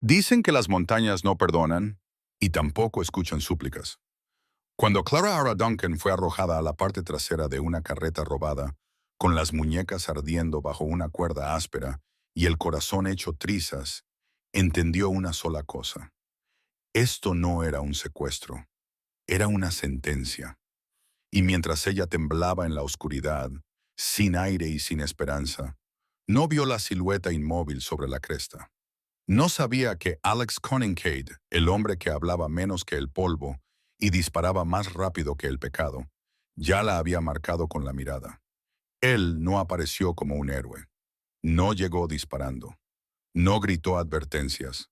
Dicen que las montañas no perdonan y tampoco escuchan súplicas. Cuando Clara Ara Duncan fue arrojada a la parte trasera de una carreta robada, con las muñecas ardiendo bajo una cuerda áspera y el corazón hecho trizas, entendió una sola cosa. Esto no era un secuestro, era una sentencia. Y mientras ella temblaba en la oscuridad, sin aire y sin esperanza, no vio la silueta inmóvil sobre la cresta. No sabía que Alex Conincade, el hombre que hablaba menos que el polvo y disparaba más rápido que el pecado, ya la había marcado con la mirada. Él no apareció como un héroe. No llegó disparando. No gritó advertencias.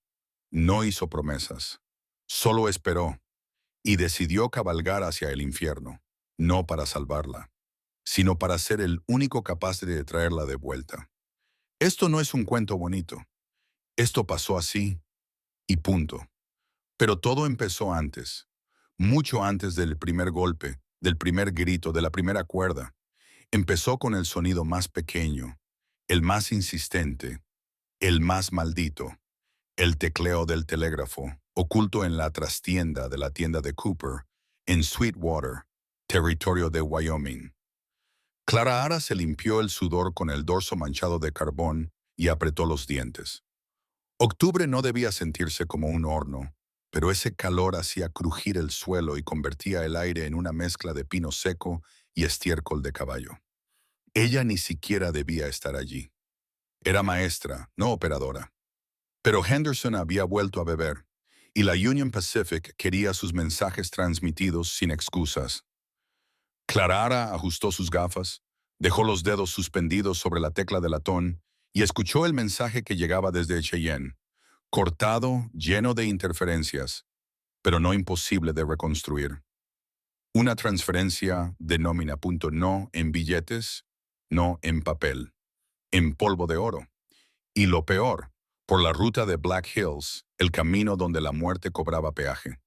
No hizo promesas. Solo esperó y decidió cabalgar hacia el infierno, no para salvarla, sino para ser el único capaz de traerla de vuelta. Esto no es un cuento bonito. Esto pasó así y punto. Pero todo empezó antes, mucho antes del primer golpe, del primer grito, de la primera cuerda. Empezó con el sonido más pequeño, el más insistente, el más maldito, el tecleo del telégrafo, oculto en la trastienda de la tienda de Cooper, en Sweetwater, territorio de Wyoming. Clara Ara se limpió el sudor con el dorso manchado de carbón y apretó los dientes. Octubre no debía sentirse como un horno, pero ese calor hacía crujir el suelo y convertía el aire en una mezcla de pino seco y estiércol de caballo. Ella ni siquiera debía estar allí. Era maestra, no operadora. Pero Henderson había vuelto a beber, y la Union Pacific quería sus mensajes transmitidos sin excusas. Clara ajustó sus gafas, dejó los dedos suspendidos sobre la tecla de latón y escuchó el mensaje que llegaba desde Cheyenne, cortado, lleno de interferencias, pero no imposible de reconstruir. Una transferencia de nómina, no en billetes, no en papel, en polvo de oro. Y lo peor, por la ruta de Black Hills, el camino donde la muerte cobraba peaje.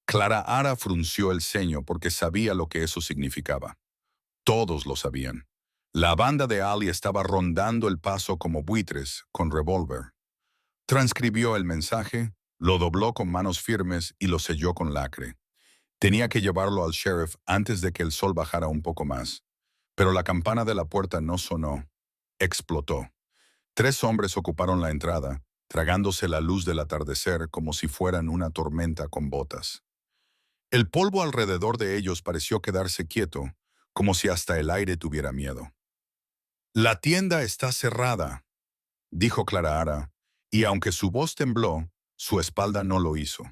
Clara Ara frunció el ceño porque sabía lo que eso significaba. Todos lo sabían. La banda de Ali estaba rondando el paso como buitres, con revólver. Transcribió el mensaje, lo dobló con manos firmes y lo selló con lacre. Tenía que llevarlo al sheriff antes de que el sol bajara un poco más. Pero la campana de la puerta no sonó. Explotó. 3 hombres ocuparon la entrada, tragándose la luz del atardecer como si fueran una tormenta con botas. El polvo alrededor de ellos pareció quedarse quieto, como si hasta el aire tuviera miedo. «La tienda está cerrada», dijo Clara Ara, y aunque su voz tembló, su espalda no lo hizo.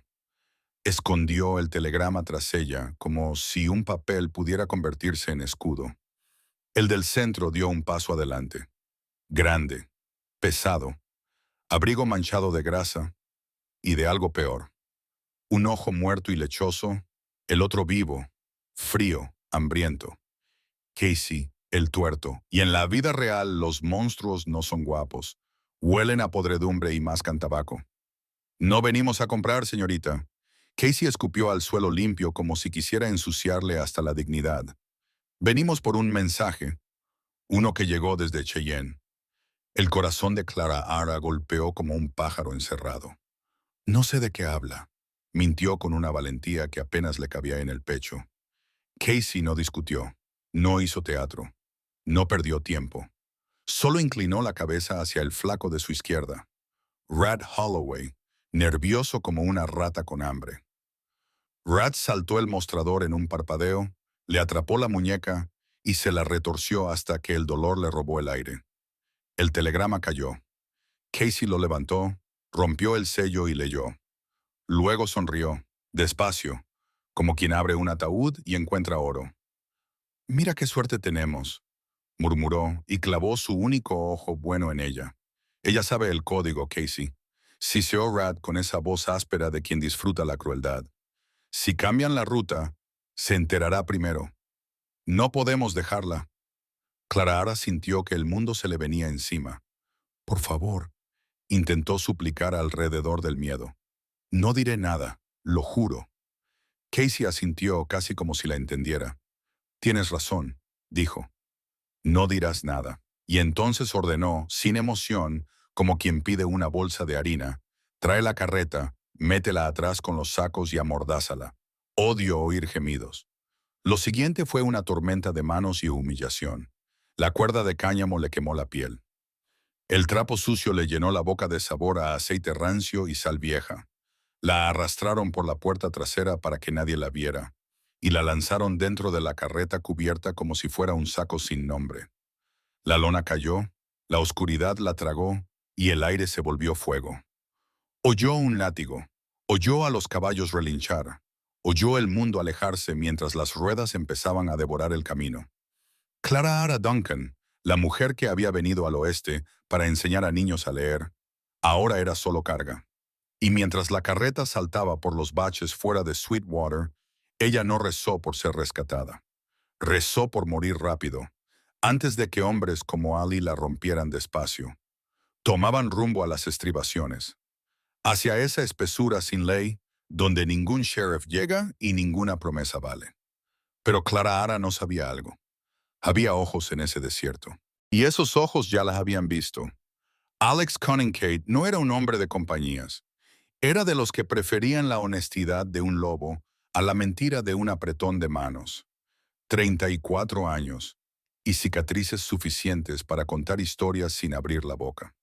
Escondió el telegrama tras ella, como si un papel pudiera convertirse en escudo. El del centro dio un paso adelante. Grande, pesado, abrigo manchado de grasa y de algo peor. Un ojo muerto y lechoso, el otro vivo, frío, hambriento. Casey, el tuerto. Y en la vida real los monstruos no son guapos. Huelen a podredumbre y mascan tabaco. «No venimos a comprar, señorita». Casey escupió al suelo limpio como si quisiera ensuciarle hasta la dignidad. «Venimos por un mensaje, uno que llegó desde Cheyenne». El corazón de Clara Ara golpeó como un pájaro encerrado. «No sé de qué habla», mintió con una valentía que apenas le cabía en el pecho. Casey no discutió, no hizo teatro, no perdió tiempo. Solo inclinó la cabeza hacia el flaco de su izquierda. Rat Holloway, nervioso como una rata con hambre. Rat saltó el mostrador en un parpadeo, le atrapó la muñeca y se la retorció hasta que el dolor le robó el aire. El telegrama cayó. Casey lo levantó, rompió el sello y leyó. Luego sonrió, despacio, como quien abre un ataúd y encuentra oro. «Mira qué suerte tenemos», murmuró y clavó su único ojo bueno en ella. «Ella sabe el código, Casey», siseó Rat con esa voz áspera de quien disfruta la crueldad. «Si cambian la ruta, se enterará primero. No podemos dejarla». Clara Ara sintió que el mundo se le venía encima. «Por favor», intentó suplicar alrededor del miedo. «No diré nada, lo juro». Casey asintió casi como si la entendiera. «Tienes razón», dijo. «No dirás nada». Y entonces ordenó, sin emoción, como quien pide una bolsa de harina, Trae la carreta, métela atrás con los sacos y amordázala. Odio oír gemidos. Lo siguiente fue una tormenta de manos y humillación. La cuerda de cáñamo le quemó la piel. El trapo sucio le llenó la boca de sabor a aceite rancio y sal vieja. La arrastraron por la puerta trasera para que nadie la viera, y la lanzaron dentro de la carreta cubierta como si fuera un saco sin nombre. La lona cayó, la oscuridad la tragó, y el aire se volvió fuego. Oyó un látigo, oyó a los caballos relinchar, oyó el mundo alejarse mientras las ruedas empezaban a devorar el camino. Clara Ara Duncan, la mujer que había venido al oeste para enseñar a niños a leer, ahora era solo carga. Y mientras la carreta saltaba por los baches fuera de Sweetwater, ella no rezó por ser rescatada. Rezó por morir rápido, antes de que hombres como Ali la rompieran despacio. Tomaban rumbo a las estribaciones, hacia esa espesura sin ley, donde ningún sheriff llega y ninguna promesa vale. Pero Clara Ara no sabía algo. Había ojos en ese desierto. Y esos ojos ya las habían visto. Alex Cunningham no era un hombre de compañías. Era de los que preferían la honestidad de un lobo a la mentira de un apretón de manos. 34 años y cicatrices suficientes para contar historias sin abrir la boca.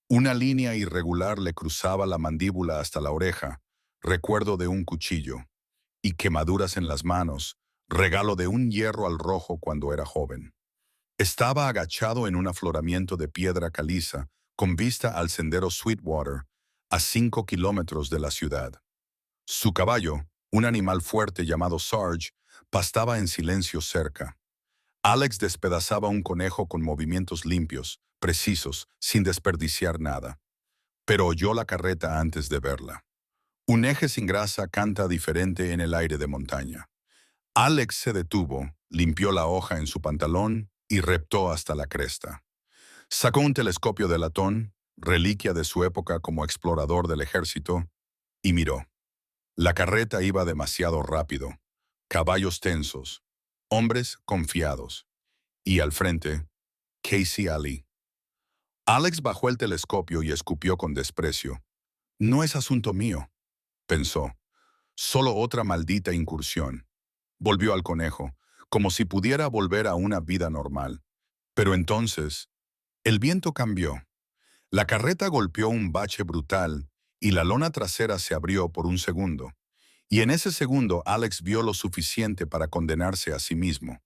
Una línea irregular le cruzaba la mandíbula hasta la oreja, recuerdo de un cuchillo, y quemaduras en las manos, regalo de un hierro al rojo cuando era joven. Estaba agachado en un afloramiento de piedra caliza con vista al sendero Sweetwater, a 5 kilómetros de la ciudad. Su caballo, un animal fuerte llamado Sarge, pastaba en silencio cerca. Alex despedazaba un conejo con movimientos limpios, precisos, sin desperdiciar nada. Pero oyó la carreta antes de verla. Un eje sin grasa canta diferente en el aire de montaña. Alex se detuvo, limpió la hoja en su pantalón y reptó hasta la cresta. Sacó un telescopio de latón, reliquia de su época como explorador del ejército, y miró. La carreta iba demasiado rápido. Caballos tensos, hombres confiados. Y al frente, Casey Ali. Alex bajó el telescopio y escupió con desprecio. No es asunto mío, pensó. Solo otra maldita incursión. Volvió al conejo, como si pudiera volver a una vida normal. Pero entonces, el viento cambió. La carreta golpeó un bache brutal y la lona trasera se abrió por un segundo. Y en ese segundo Alex vio lo suficiente para condenarse a sí mismo.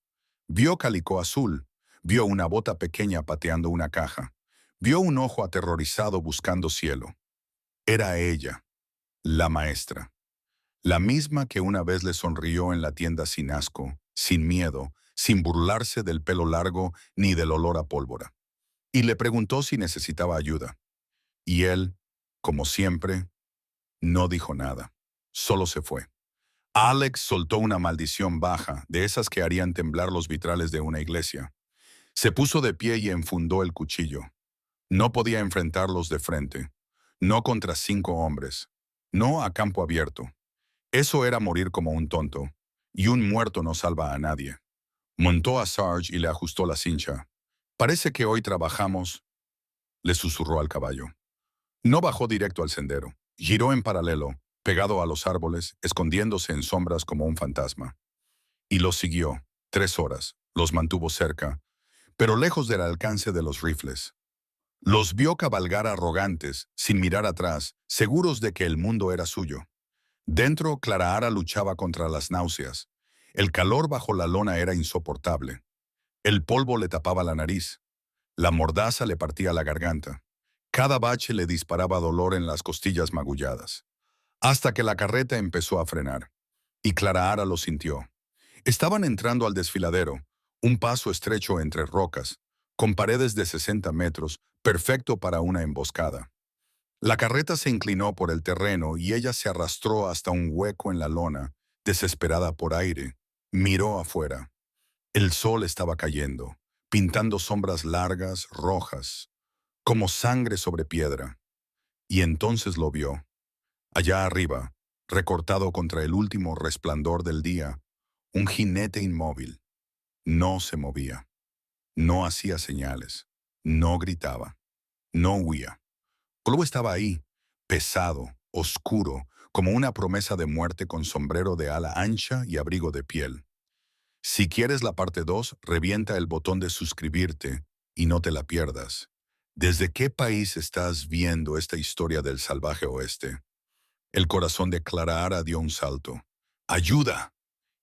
Vio Calico Azul, vio una bota pequeña pateando una caja, vio un ojo aterrorizado buscando cielo. Era ella, la maestra. La misma que una vez le sonrió en la tienda sin asco, sin miedo, sin burlarse del pelo largo ni del olor a pólvora. Y le preguntó si necesitaba ayuda. Y él, como siempre, no dijo nada. Solo se fue. Alex soltó una maldición baja, de esas que harían temblar los vitrales de una iglesia. Se puso de pie y enfundó el cuchillo. No podía enfrentarlos de frente. No contra 5 hombres. No a campo abierto. Eso era morir como un tonto. Y un muerto no salva a nadie. Montó a Sarge y le ajustó la cincha. Parece que hoy trabajamos, le susurró al caballo. No bajó directo al sendero. Giró en paralelo, pegado a los árboles, escondiéndose en sombras como un fantasma. Y los siguió, 3 horas, los mantuvo cerca, pero lejos del alcance de los rifles. Los vio cabalgar arrogantes, sin mirar atrás, seguros de que el mundo era suyo. Dentro, Clara Ara luchaba contra las náuseas. El calor bajo la lona era insoportable. El polvo le tapaba la nariz. La mordaza le partía la garganta. Cada bache le disparaba dolor en las costillas magulladas. Hasta que la carreta empezó a frenar. Y Clara Ara lo sintió. Estaban entrando al desfiladero, un paso estrecho entre rocas, con paredes de 60 metros, perfecto para una emboscada. La carreta se inclinó por el terreno y ella se arrastró hasta un hueco en la lona, desesperada por aire. Miró afuera. El sol estaba cayendo, pintando sombras largas, rojas, como sangre sobre piedra. Y entonces lo vio. Allá arriba, recortado contra el último resplandor del día, un jinete inmóvil. No se movía. No hacía señales. No gritaba. No huía. Solo estaba ahí, pesado, oscuro, como una promesa de muerte con sombrero de ala ancha y abrigo de piel. Si quieres la parte 2, revienta el botón de suscribirte y no te la pierdas. ¿Desde qué país estás viendo esta historia del salvaje oeste? El corazón de Clara Ara dio un salto. ¡Ayuda!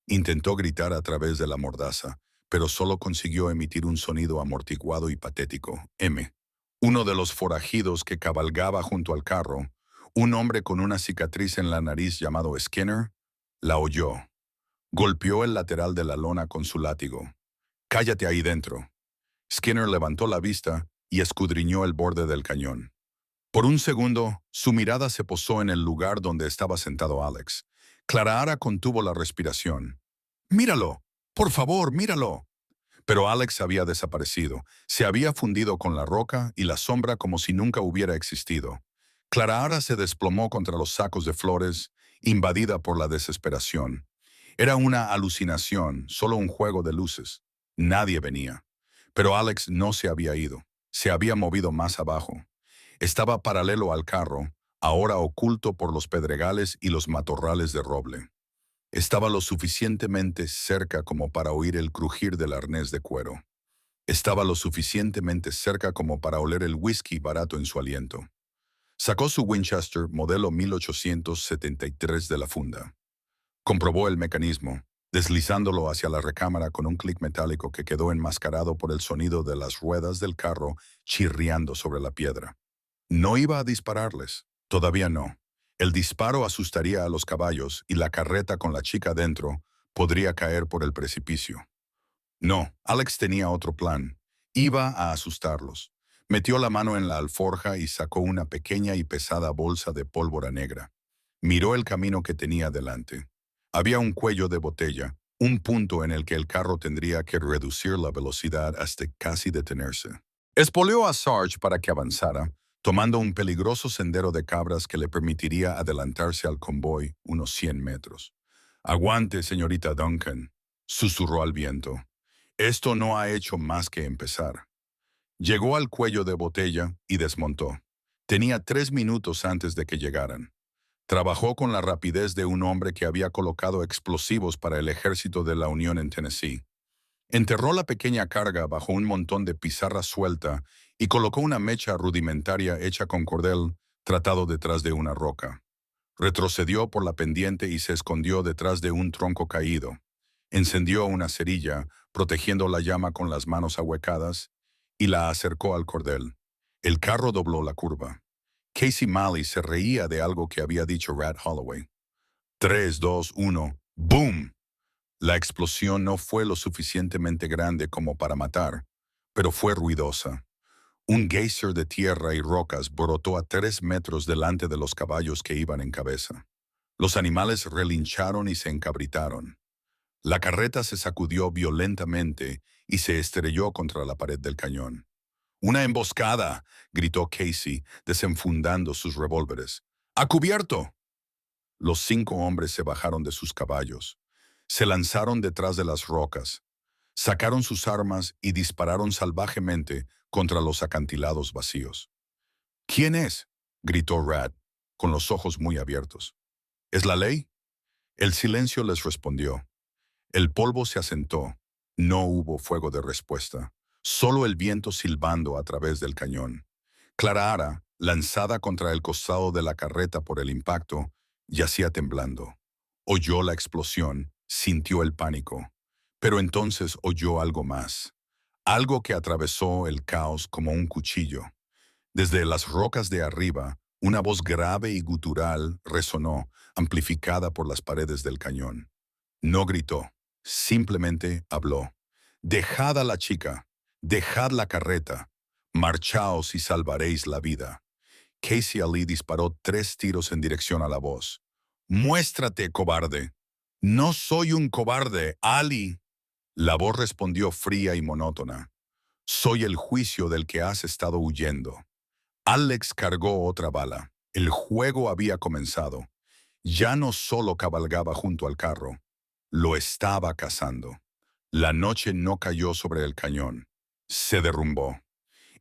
Intentó gritar a través de la mordaza, pero solo consiguió emitir un sonido amortiguado y patético. M. Uno de los forajidos que cabalgaba junto al carro, un hombre con una cicatriz en la nariz llamado Skinner, la oyó. Golpeó el lateral de la lona con su látigo. «Cállate ahí dentro». Skinner levantó la vista y escudriñó el borde del cañón. Por un segundo, su mirada se posó en el lugar donde estaba sentado Alex. Clara Ara contuvo la respiración. «¡Míralo! ¡Por favor, míralo!». Pero Alex había desaparecido. Se había fundido con la roca y la sombra como si nunca hubiera existido. Clara Ara se desplomó contra los sacos de flores, invadida por la desesperación. Era una alucinación, solo un juego de luces. Nadie venía. Pero Alex no se había ido. Se había movido más abajo. Estaba paralelo al carro, ahora oculto por los pedregales y los matorrales de roble. Estaba lo suficientemente cerca como para oír el crujir del arnés de cuero. Estaba lo suficientemente cerca como para oler el whisky barato en su aliento. Sacó su Winchester modelo 1873 de la funda. Comprobó el mecanismo, deslizándolo hacia la recámara con un clic metálico que quedó enmascarado por el sonido de las ruedas del carro chirriando sobre la piedra. No iba a dispararles, todavía no. El disparo asustaría a los caballos y la carreta con la chica dentro podría caer por el precipicio. No, Alex tenía otro plan. Iba a asustarlos. Metió la mano en la alforja y sacó una pequeña y pesada bolsa de pólvora negra. Miró el camino que tenía delante. Había un cuello de botella, un punto en el que el carro tendría que reducir la velocidad hasta casi detenerse. Espoleó a Sarge para que avanzara, tomando un peligroso sendero de cabras que le permitiría adelantarse al convoy unos 100 metros. «Aguante, señorita Duncan», susurró al viento. «Esto no ha hecho más que empezar». Llegó al cuello de botella y desmontó. Tenía 3 minutos antes de que llegaran. Trabajó con la rapidez de un hombre que había colocado explosivos para el ejército de la Unión en Tennessee. Enterró la pequeña carga bajo un montón de pizarra suelta y colocó una mecha rudimentaria hecha con cordel tratado detrás de una roca. Retrocedió por la pendiente y se escondió detrás de un tronco caído. Encendió una cerilla, protegiendo la llama con las manos ahuecadas, y la acercó al cordel. El carro dobló la curva. Casey Malley se reía de algo que había dicho Rat Holloway. 3, 2, 1, ¡boom! La explosión no fue lo suficientemente grande como para matar, pero fue ruidosa. Un geyser de tierra y rocas brotó a 3 metros delante de los caballos que iban en cabeza. Los animales relincharon y se encabritaron. La carreta se sacudió violentamente y se estrelló contra la pared del cañón. «¡Una emboscada!», gritó Casey, desenfundando sus revólveres. «¡A cubierto!». Los 5 hombres se bajaron de sus caballos. Se lanzaron detrás de las rocas. Sacaron sus armas y dispararon salvajemente contra los acantilados vacíos. «¿Quién es?», gritó Rat, con los ojos muy abiertos. «¿Es la ley?». El silencio les respondió. El polvo se asentó. No hubo fuego de respuesta. Solo el viento silbando a través del cañón. Clara Ara, lanzada contra el costado de la carreta por el impacto, yacía temblando. Oyó la explosión, sintió el pánico. Pero entonces oyó algo más. Algo que atravesó el caos como un cuchillo. Desde las rocas de arriba, una voz grave y gutural resonó, amplificada por las paredes del cañón. No gritó, simplemente habló. «Dejad a la chica, dejad la carreta, marchaos y salvaréis la vida». Casey Ali disparó 3 tiros en dirección a la voz. «¡Muéstrate, cobarde!». «No soy un cobarde, Ali». La voz respondió fría y monótona. «Soy el juicio del que has estado huyendo». Alex cargó otra bala. El juego había comenzado. Ya no solo cabalgaba junto al carro, lo estaba cazando. La noche no cayó sobre el cañón. Se derrumbó.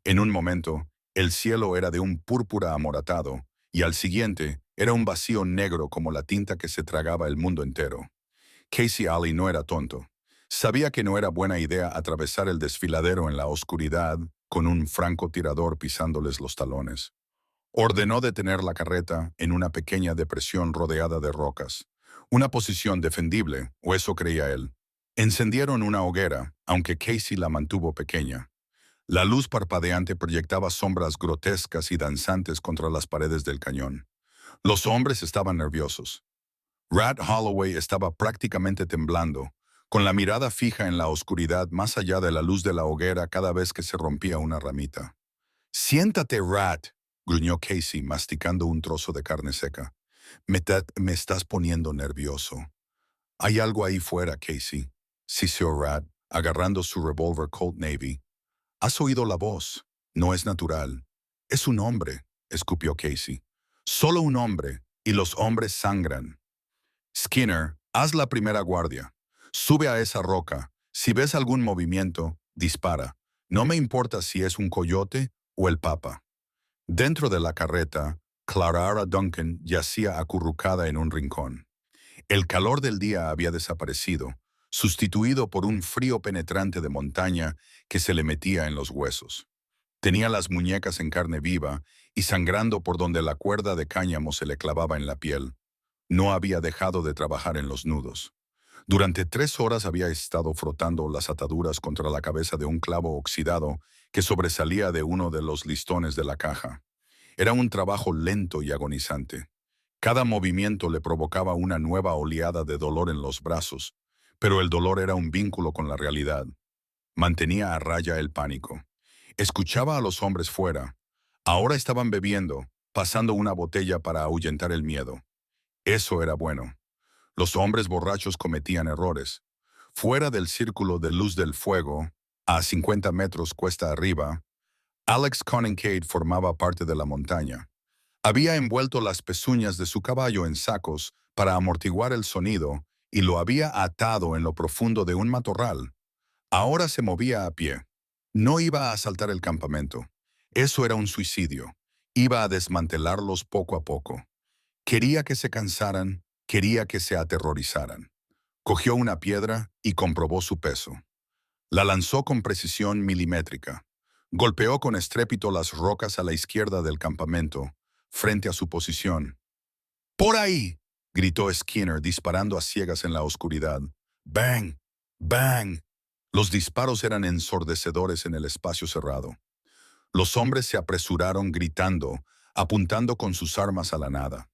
En un momento, el cielo era de un púrpura amoratado y al siguiente era un vacío negro como la tinta que se tragaba el mundo entero. Casey Alley no era tonto. Sabía que no era buena idea atravesar el desfiladero en la oscuridad con un francotirador pisándoles los talones. Ordenó detener la carreta en una pequeña depresión rodeada de rocas. Una posición defendible, o eso creía él. Encendieron una hoguera, aunque Casey la mantuvo pequeña. La luz parpadeante proyectaba sombras grotescas y danzantes contra las paredes del cañón. Los hombres estaban nerviosos. Rat Holloway estaba prácticamente temblando, con la mirada fija en la oscuridad más allá de la luz de la hoguera cada vez que se rompía una ramita. «Siéntate, Rat», gruñó Casey, masticando un trozo de carne seca. Me estás poniendo nervioso». «Hay algo ahí fuera, Casey», siseó Rat, agarrando su revólver Colt Navy. «Has oído la voz. No es natural». «Es un hombre», escupió Casey. «Solo un hombre, y los hombres sangran». «Skinner, haz la primera guardia. Sube a esa roca. Si ves algún movimiento, dispara. No me importa si es un coyote o el papa». Dentro de la carreta, Clara Duncan yacía acurrucada en un rincón. El calor del día había desaparecido, sustituido por un frío penetrante de montaña que se le metía en los huesos. Tenía las muñecas en carne viva y sangrando por donde la cuerda de cáñamo se le clavaba en la piel. No había dejado de trabajar en los nudos. Durante 3 horas había estado frotando las ataduras contra la cabeza de un clavo oxidado que sobresalía de uno de los listones de la caja. Era un trabajo lento y agonizante. Cada movimiento le provocaba una nueva oleada de dolor en los brazos, pero el dolor era un vínculo con la realidad. Mantenía a raya el pánico. Escuchaba a los hombres fuera. Ahora estaban bebiendo, pasando una botella para ahuyentar el miedo. Eso era bueno. Los hombres borrachos cometían errores. Fuera del círculo de luz del fuego, a 50 metros cuesta arriba, Alex Conningcade formaba parte de la montaña. Había envuelto las pezuñas de su caballo en sacos para amortiguar el sonido y lo había atado en lo profundo de un matorral. Ahora se movía a pie. No iba a asaltar el campamento. Eso era un suicidio. Iba a desmantelarlos poco a poco. Quería que se cansaran, quería que se aterrorizaran. Cogió una piedra y comprobó su peso. La lanzó con precisión milimétrica. Golpeó con estrépito las rocas a la izquierda del campamento, frente a su posición. «¡Por ahí!», gritó Skinner disparando a ciegas en la oscuridad. «¡Bang! ¡Bang!». Los disparos eran ensordecedores en el espacio cerrado. Los hombres se apresuraron gritando, apuntando con sus armas a la nada.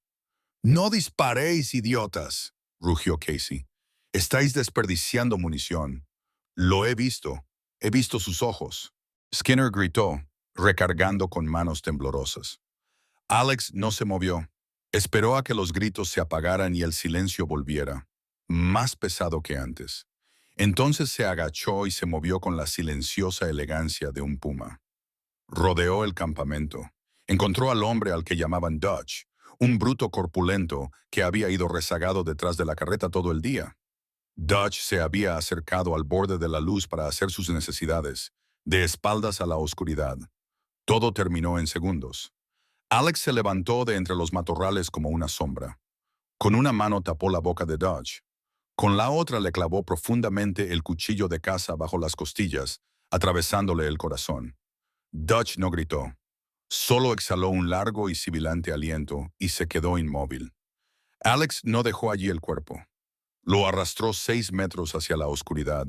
«¡No disparéis, idiotas!», rugió Casey. «Estáis desperdiciando munición». «Lo he visto sus ojos», Skinner gritó, recargando con manos temblorosas. Alex no se movió. Esperó a que los gritos se apagaran y el silencio volviera, más pesado que antes. Entonces se agachó y se movió con la silenciosa elegancia de un puma. Rodeó el campamento. Encontró al hombre al que llamaban Dutch, un bruto corpulento que había ido rezagado detrás de la carreta todo el día. Dutch se había acercado al borde de la luz para hacer sus necesidades, de espaldas a la oscuridad. Todo terminó en segundos. Alex se levantó de entre los matorrales como una sombra. Con una mano tapó la boca de Dutch. Con la otra le clavó profundamente el cuchillo de caza bajo las costillas, atravesándole el corazón. Dutch no gritó. Solo exhaló un largo y sibilante aliento y se quedó inmóvil. Alex no dejó allí el cuerpo. Lo arrastró 6 metros hacia la oscuridad,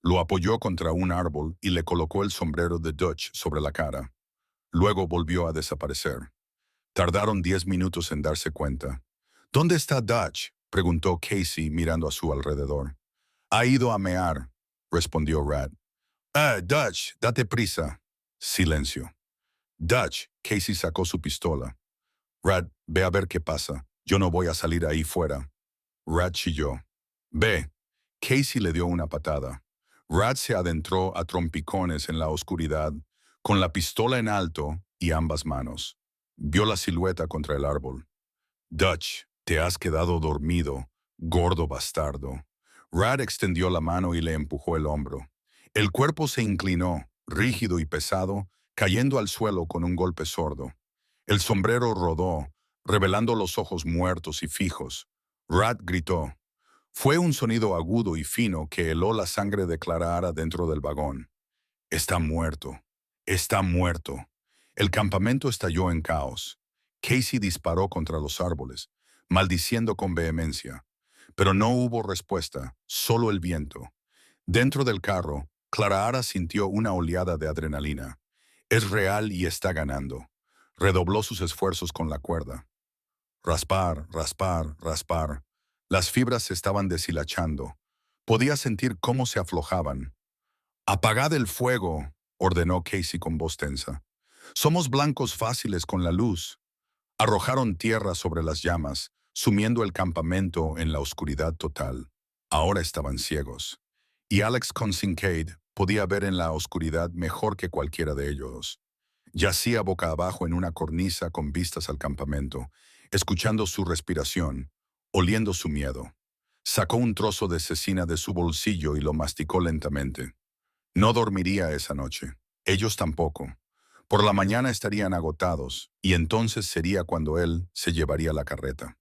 lo apoyó contra un árbol y le colocó el sombrero de Dutch sobre la cara. Luego volvió a desaparecer. Tardaron 10 minutos en darse cuenta. «¿Dónde está Dutch?», preguntó Casey mirando a su alrededor. «Ha ido a mear», respondió Rat. Dutch, date prisa». Silencio. «Dutch», Casey sacó su pistola. «Rat, ve a ver qué pasa. Yo no voy a salir ahí fuera». Rat chilló. «Ve». Casey le dio una patada. Rat se adentró a trompicones en la oscuridad, con la pistola en alto y ambas manos. Vio la silueta contra el árbol. «Dutch, te has quedado dormido, gordo bastardo». Rat extendió la mano y le empujó el hombro. El cuerpo se inclinó, rígido y pesado, cayendo al suelo con un golpe sordo. El sombrero rodó, revelando los ojos muertos y fijos. Rat gritó. Fue un sonido agudo y fino que heló la sangre de Clara dentro del vagón. Está muerto. Está muerto. El campamento estalló en caos. Casey disparó contra los árboles, maldiciendo con vehemencia. Pero no hubo respuesta, solo el viento. Dentro del carro, Clara sintió una oleada de adrenalina. Es real y está ganando. Redobló sus esfuerzos con la cuerda. Raspar, raspar, raspar. Las fibras se estaban deshilachando. Podía sentir cómo se aflojaban. «Apagad el fuego», ordenó Casey con voz tensa. «Somos blancos fáciles con la luz». Arrojaron tierra sobre las llamas, sumiendo el campamento en la oscuridad total. Ahora estaban ciegos. Y Alex con Kincaid podía ver en la oscuridad mejor que cualquiera de ellos. Yacía boca abajo en una cornisa con vistas al campamento, escuchando su respiración, oliendo su miedo. Sacó un trozo de cecina de su bolsillo y lo masticó lentamente. No dormiría esa noche. Ellos tampoco. Por la mañana estarían agotados, y entonces sería cuando él se llevaría la carreta.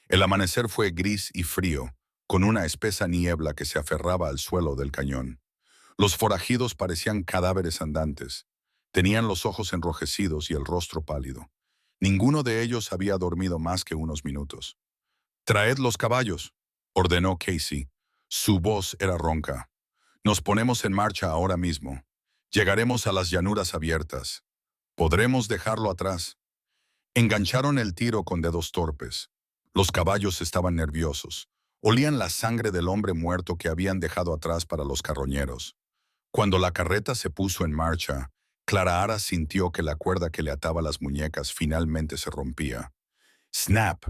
El amanecer fue gris y frío, con una espesa niebla que se aferraba al suelo del cañón. Los forajidos parecían cadáveres andantes. Tenían los ojos enrojecidos y el rostro pálido. Ninguno de ellos había dormido más que unos minutos. «Traed los caballos», ordenó Casey. Su voz era ronca. «Nos ponemos en marcha ahora mismo. Llegaremos a las llanuras abiertas. Podremos dejarlo atrás». Engancharon el tiro con dedos torpes. Los caballos estaban nerviosos. Olían la sangre del hombre muerto que habían dejado atrás para los carroñeros. Cuando la carreta se puso en marcha, Clara sintió que la cuerda que le ataba las muñecas finalmente se rompía. ¡Snap!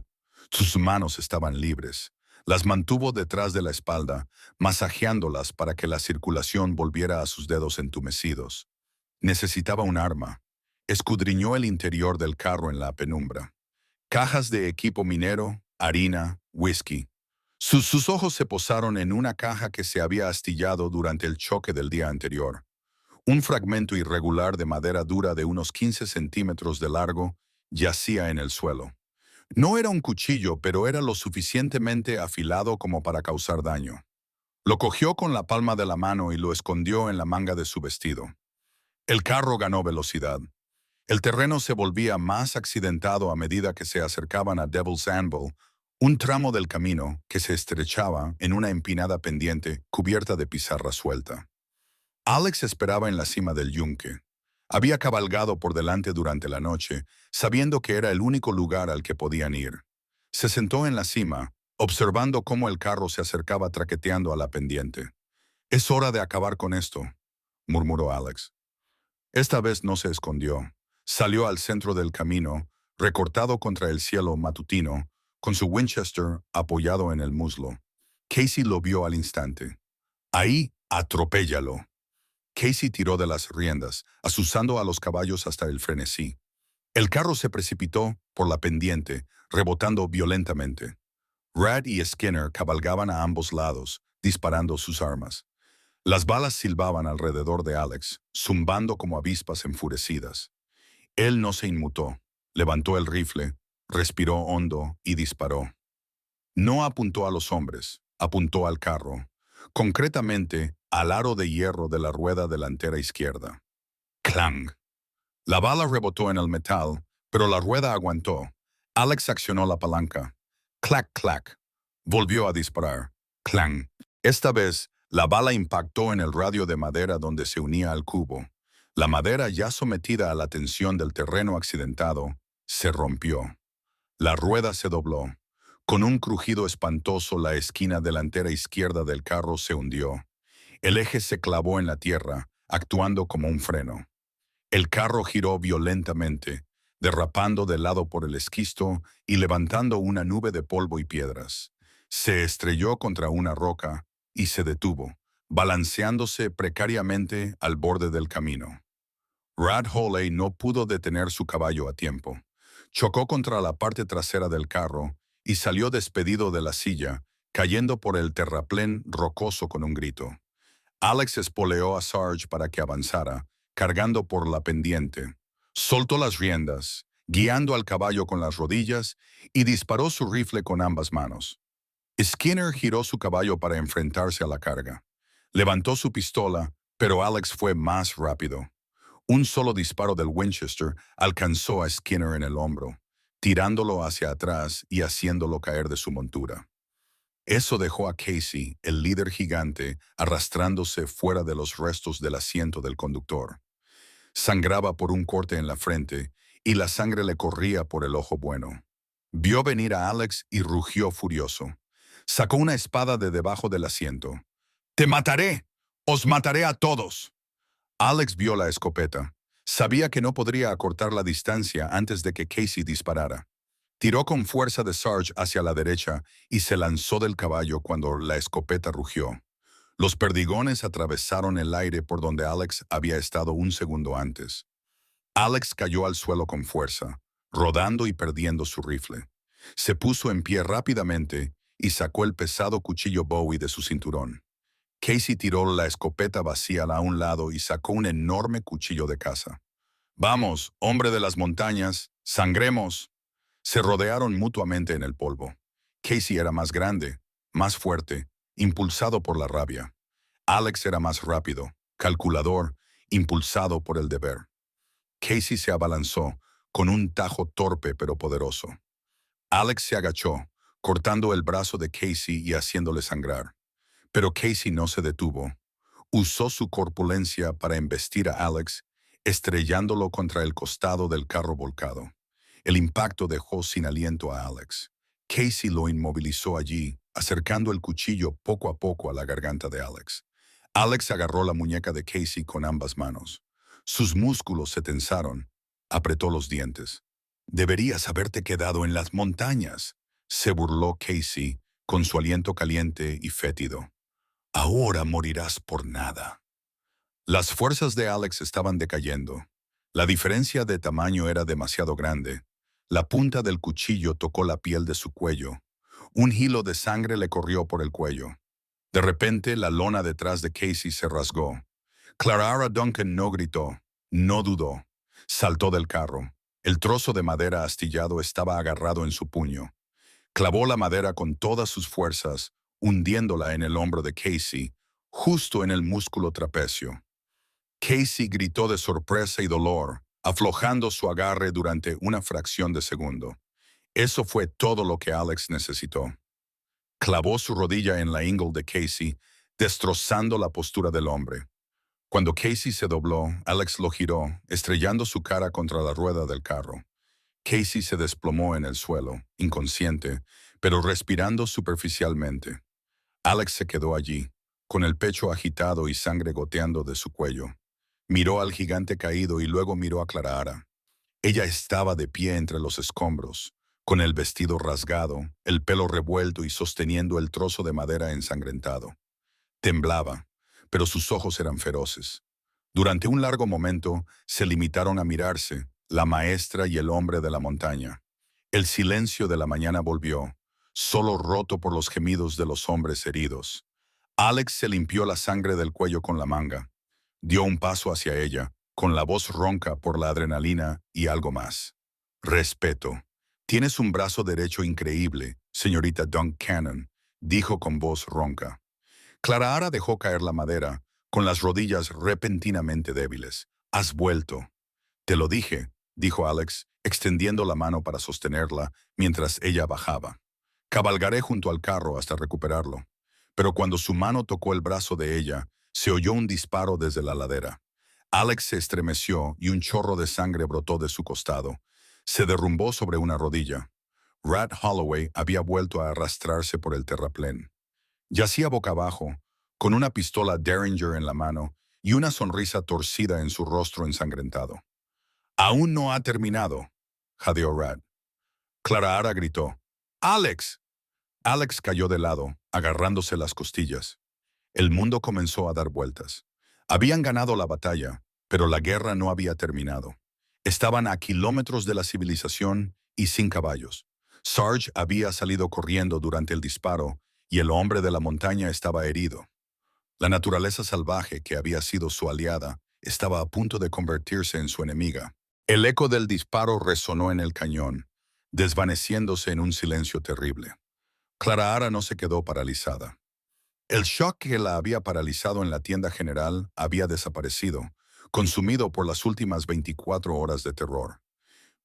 Sus manos estaban libres. Las mantuvo detrás de la espalda, masajeándolas para que la circulación volviera a sus dedos entumecidos. Necesitaba un arma. Escudriñó el interior del carro en la penumbra. Cajas de equipo minero, harina, whisky. Sus ojos se posaron en una caja que se había astillado durante el choque del día anterior. Un fragmento irregular de madera dura de unos 15 centímetros de largo yacía en el suelo. No era un cuchillo, pero era lo suficientemente afilado como para causar daño. Lo cogió con la palma de la mano y lo escondió en la manga de su vestido. El carro ganó velocidad. El terreno se volvía más accidentado a medida que se acercaban a Devil's Anvil, un tramo del camino que se estrechaba en una empinada pendiente cubierta de pizarra suelta. Alex esperaba en la cima del yunque. Había cabalgado por delante durante la noche, sabiendo que era el único lugar al que podían ir. Se sentó en la cima, observando cómo el carro se acercaba traqueteando a la pendiente. «Es hora de acabar con esto», murmuró Alex. Esta vez no se escondió. Salió al centro del camino, recortado contra el cielo matutino, con su Winchester apoyado en el muslo. Casey lo vio al instante. «Ahí, atropéllalo». Casey tiró de las riendas, azuzando a los caballos hasta el frenesí. El carro se precipitó por la pendiente, rebotando violentamente. Rad y Skinner cabalgaban a ambos lados, disparando sus armas. Las balas silbaban alrededor de Alex, zumbando como avispas enfurecidas. Él no se inmutó. Levantó el rifle, respiró hondo y disparó. No apuntó a los hombres, apuntó al carro, concretamente al aro de hierro de la rueda delantera izquierda. ¡Clang! La bala rebotó en el metal, pero la rueda aguantó. Alex accionó la palanca. ¡Clac, clac! Volvió a disparar. ¡Clang! Esta vez, la bala impactó en el radio de madera donde se unía al cubo. La madera, ya sometida a la tensión del terreno accidentado, se rompió. La rueda se dobló. Con un crujido espantoso, la esquina delantera izquierda del carro se hundió. El eje se clavó en la tierra, actuando como un freno. El carro giró violentamente, derrapando de lado por el esquisto y levantando una nube de polvo y piedras. Se estrelló contra una roca y se detuvo, balanceándose precariamente al borde del camino. Rad Hawley no pudo detener su caballo a tiempo. Chocó contra la parte trasera del carro y salió despedido de la silla, cayendo por el terraplén rocoso con un grito. Alex espoleó a Sarge para que avanzara, cargando por la pendiente. Soltó las riendas guiando al caballo con las rodillas, y disparó su rifle con ambas manos. Skinner giró su caballo para enfrentarse a la carga. Levantó su pistola, pero Alex fue más rápido. Un solo disparo del Winchester alcanzó a Skinner en el hombro, tirándolo hacia atrás y haciéndolo caer de su montura. Eso dejó a Casey, el líder gigante, arrastrándose fuera de los restos del asiento del conductor. Sangraba por un corte en la frente y la sangre le corría por el ojo bueno. Vio venir a Alex y rugió furioso. Sacó una espada de debajo del asiento. «¡Te mataré! ¡Os mataré a todos!». Alex vio la escopeta. Sabía que no podría acortar la distancia antes de que Casey disparara. Tiró con fuerza de Sarge hacia la derecha y se lanzó del caballo cuando la escopeta rugió. Los perdigones atravesaron el aire por donde Alex había estado un segundo antes. Alex cayó al suelo con fuerza, rodando y perdiendo su rifle. Se puso en pie rápidamente y sacó el pesado cuchillo Bowie de su cinturón. Casey tiró la escopeta vacía a un lado y sacó un enorme cuchillo de caza. «Vamos, hombre de las montañas, sangremos». Se rodearon mutuamente en el polvo. Casey era más grande, más fuerte, impulsado por la rabia. Alex era más rápido, calculador, impulsado por el deber. Casey se abalanzó, con un tajo torpe pero poderoso. Alex se agachó, cortando el brazo de Casey y haciéndole sangrar. Pero Casey no se detuvo. Usó su corpulencia para embestir a Alex, estrellándolo contra el costado del carro volcado. El impacto dejó sin aliento a Alex. Casey lo inmovilizó allí, acercando el cuchillo poco a poco a la garganta de Alex. Alex agarró la muñeca de Casey con ambas manos. Sus músculos se tensaron. Apretó los dientes. «Deberías haberte quedado en las montañas», se burló Casey, con su aliento caliente y fétido. «Ahora morirás por nada». Las fuerzas de Alex estaban decayendo. La diferencia de tamaño era demasiado grande. La punta del cuchillo tocó la piel de su cuello. Un hilo de sangre le corrió por el cuello. De repente, la lona detrás de Casey se rasgó. Clara Duncan no gritó, no dudó. Saltó del carro. El trozo de madera astillado estaba agarrado en su puño. Clavó la madera con todas sus fuerzas, hundiéndola en el hombro de Casey, justo en el músculo trapecio. Casey gritó de sorpresa y dolor, aflojando su agarre durante una fracción de segundo. Eso fue todo lo que Alex necesitó. Clavó su rodilla en la ingle de Casey, destrozando la postura del hombre. Cuando Casey se dobló, Alex lo giró, estrellando su cara contra la rueda del carro. Casey se desplomó en el suelo, inconsciente, pero respirando superficialmente. Alex se quedó allí, con el pecho agitado y sangre goteando de su cuello. Miró al gigante caído y luego miró a Clara. Ella estaba de pie entre los escombros, con el vestido rasgado, el pelo revuelto y sosteniendo el trozo de madera ensangrentado. Temblaba, pero sus ojos eran feroces. Durante un largo momento se limitaron a mirarse, la maestra y el hombre de la montaña. El silencio de la mañana volvió, solo roto por los gemidos de los hombres heridos. Alex se limpió la sangre del cuello con la manga. Dio un paso hacia ella, con la voz ronca por la adrenalina y algo más. «Respeto. Tienes un brazo derecho increíble, señorita Duncannon», dijo con voz ronca. Clara dejó caer la madera, con las rodillas repentinamente débiles. «Has vuelto». «Te lo dije», dijo Alex, extendiendo la mano para sostenerla mientras ella bajaba. «Cabalgaré junto al carro hasta recuperarlo». Pero cuando su mano tocó el brazo de ella, se oyó un disparo desde la ladera. Alex se estremeció y un chorro de sangre brotó de su costado. Se derrumbó sobre una rodilla. Rat Holloway había vuelto a arrastrarse por el terraplén. Yacía boca abajo, con una pistola Derringer en la mano y una sonrisa torcida en su rostro ensangrentado. «Aún no ha terminado», jadeó Rat. Clara gritó. «¡Alex!». Alex cayó de lado, agarrándose las costillas. El mundo comenzó a dar vueltas. Habían ganado la batalla, pero la guerra no había terminado. Estaban a kilómetros de la civilización y sin caballos. Sarge había salido corriendo durante el disparo y el hombre de la montaña estaba herido. La naturaleza salvaje que había sido su aliada estaba a punto de convertirse en su enemiga. El eco del disparo resonó en el cañón, desvaneciéndose en un silencio terrible. Clara no se quedó paralizada. El shock que la había paralizado en la tienda general había desaparecido, consumido por las últimas 24 horas de terror.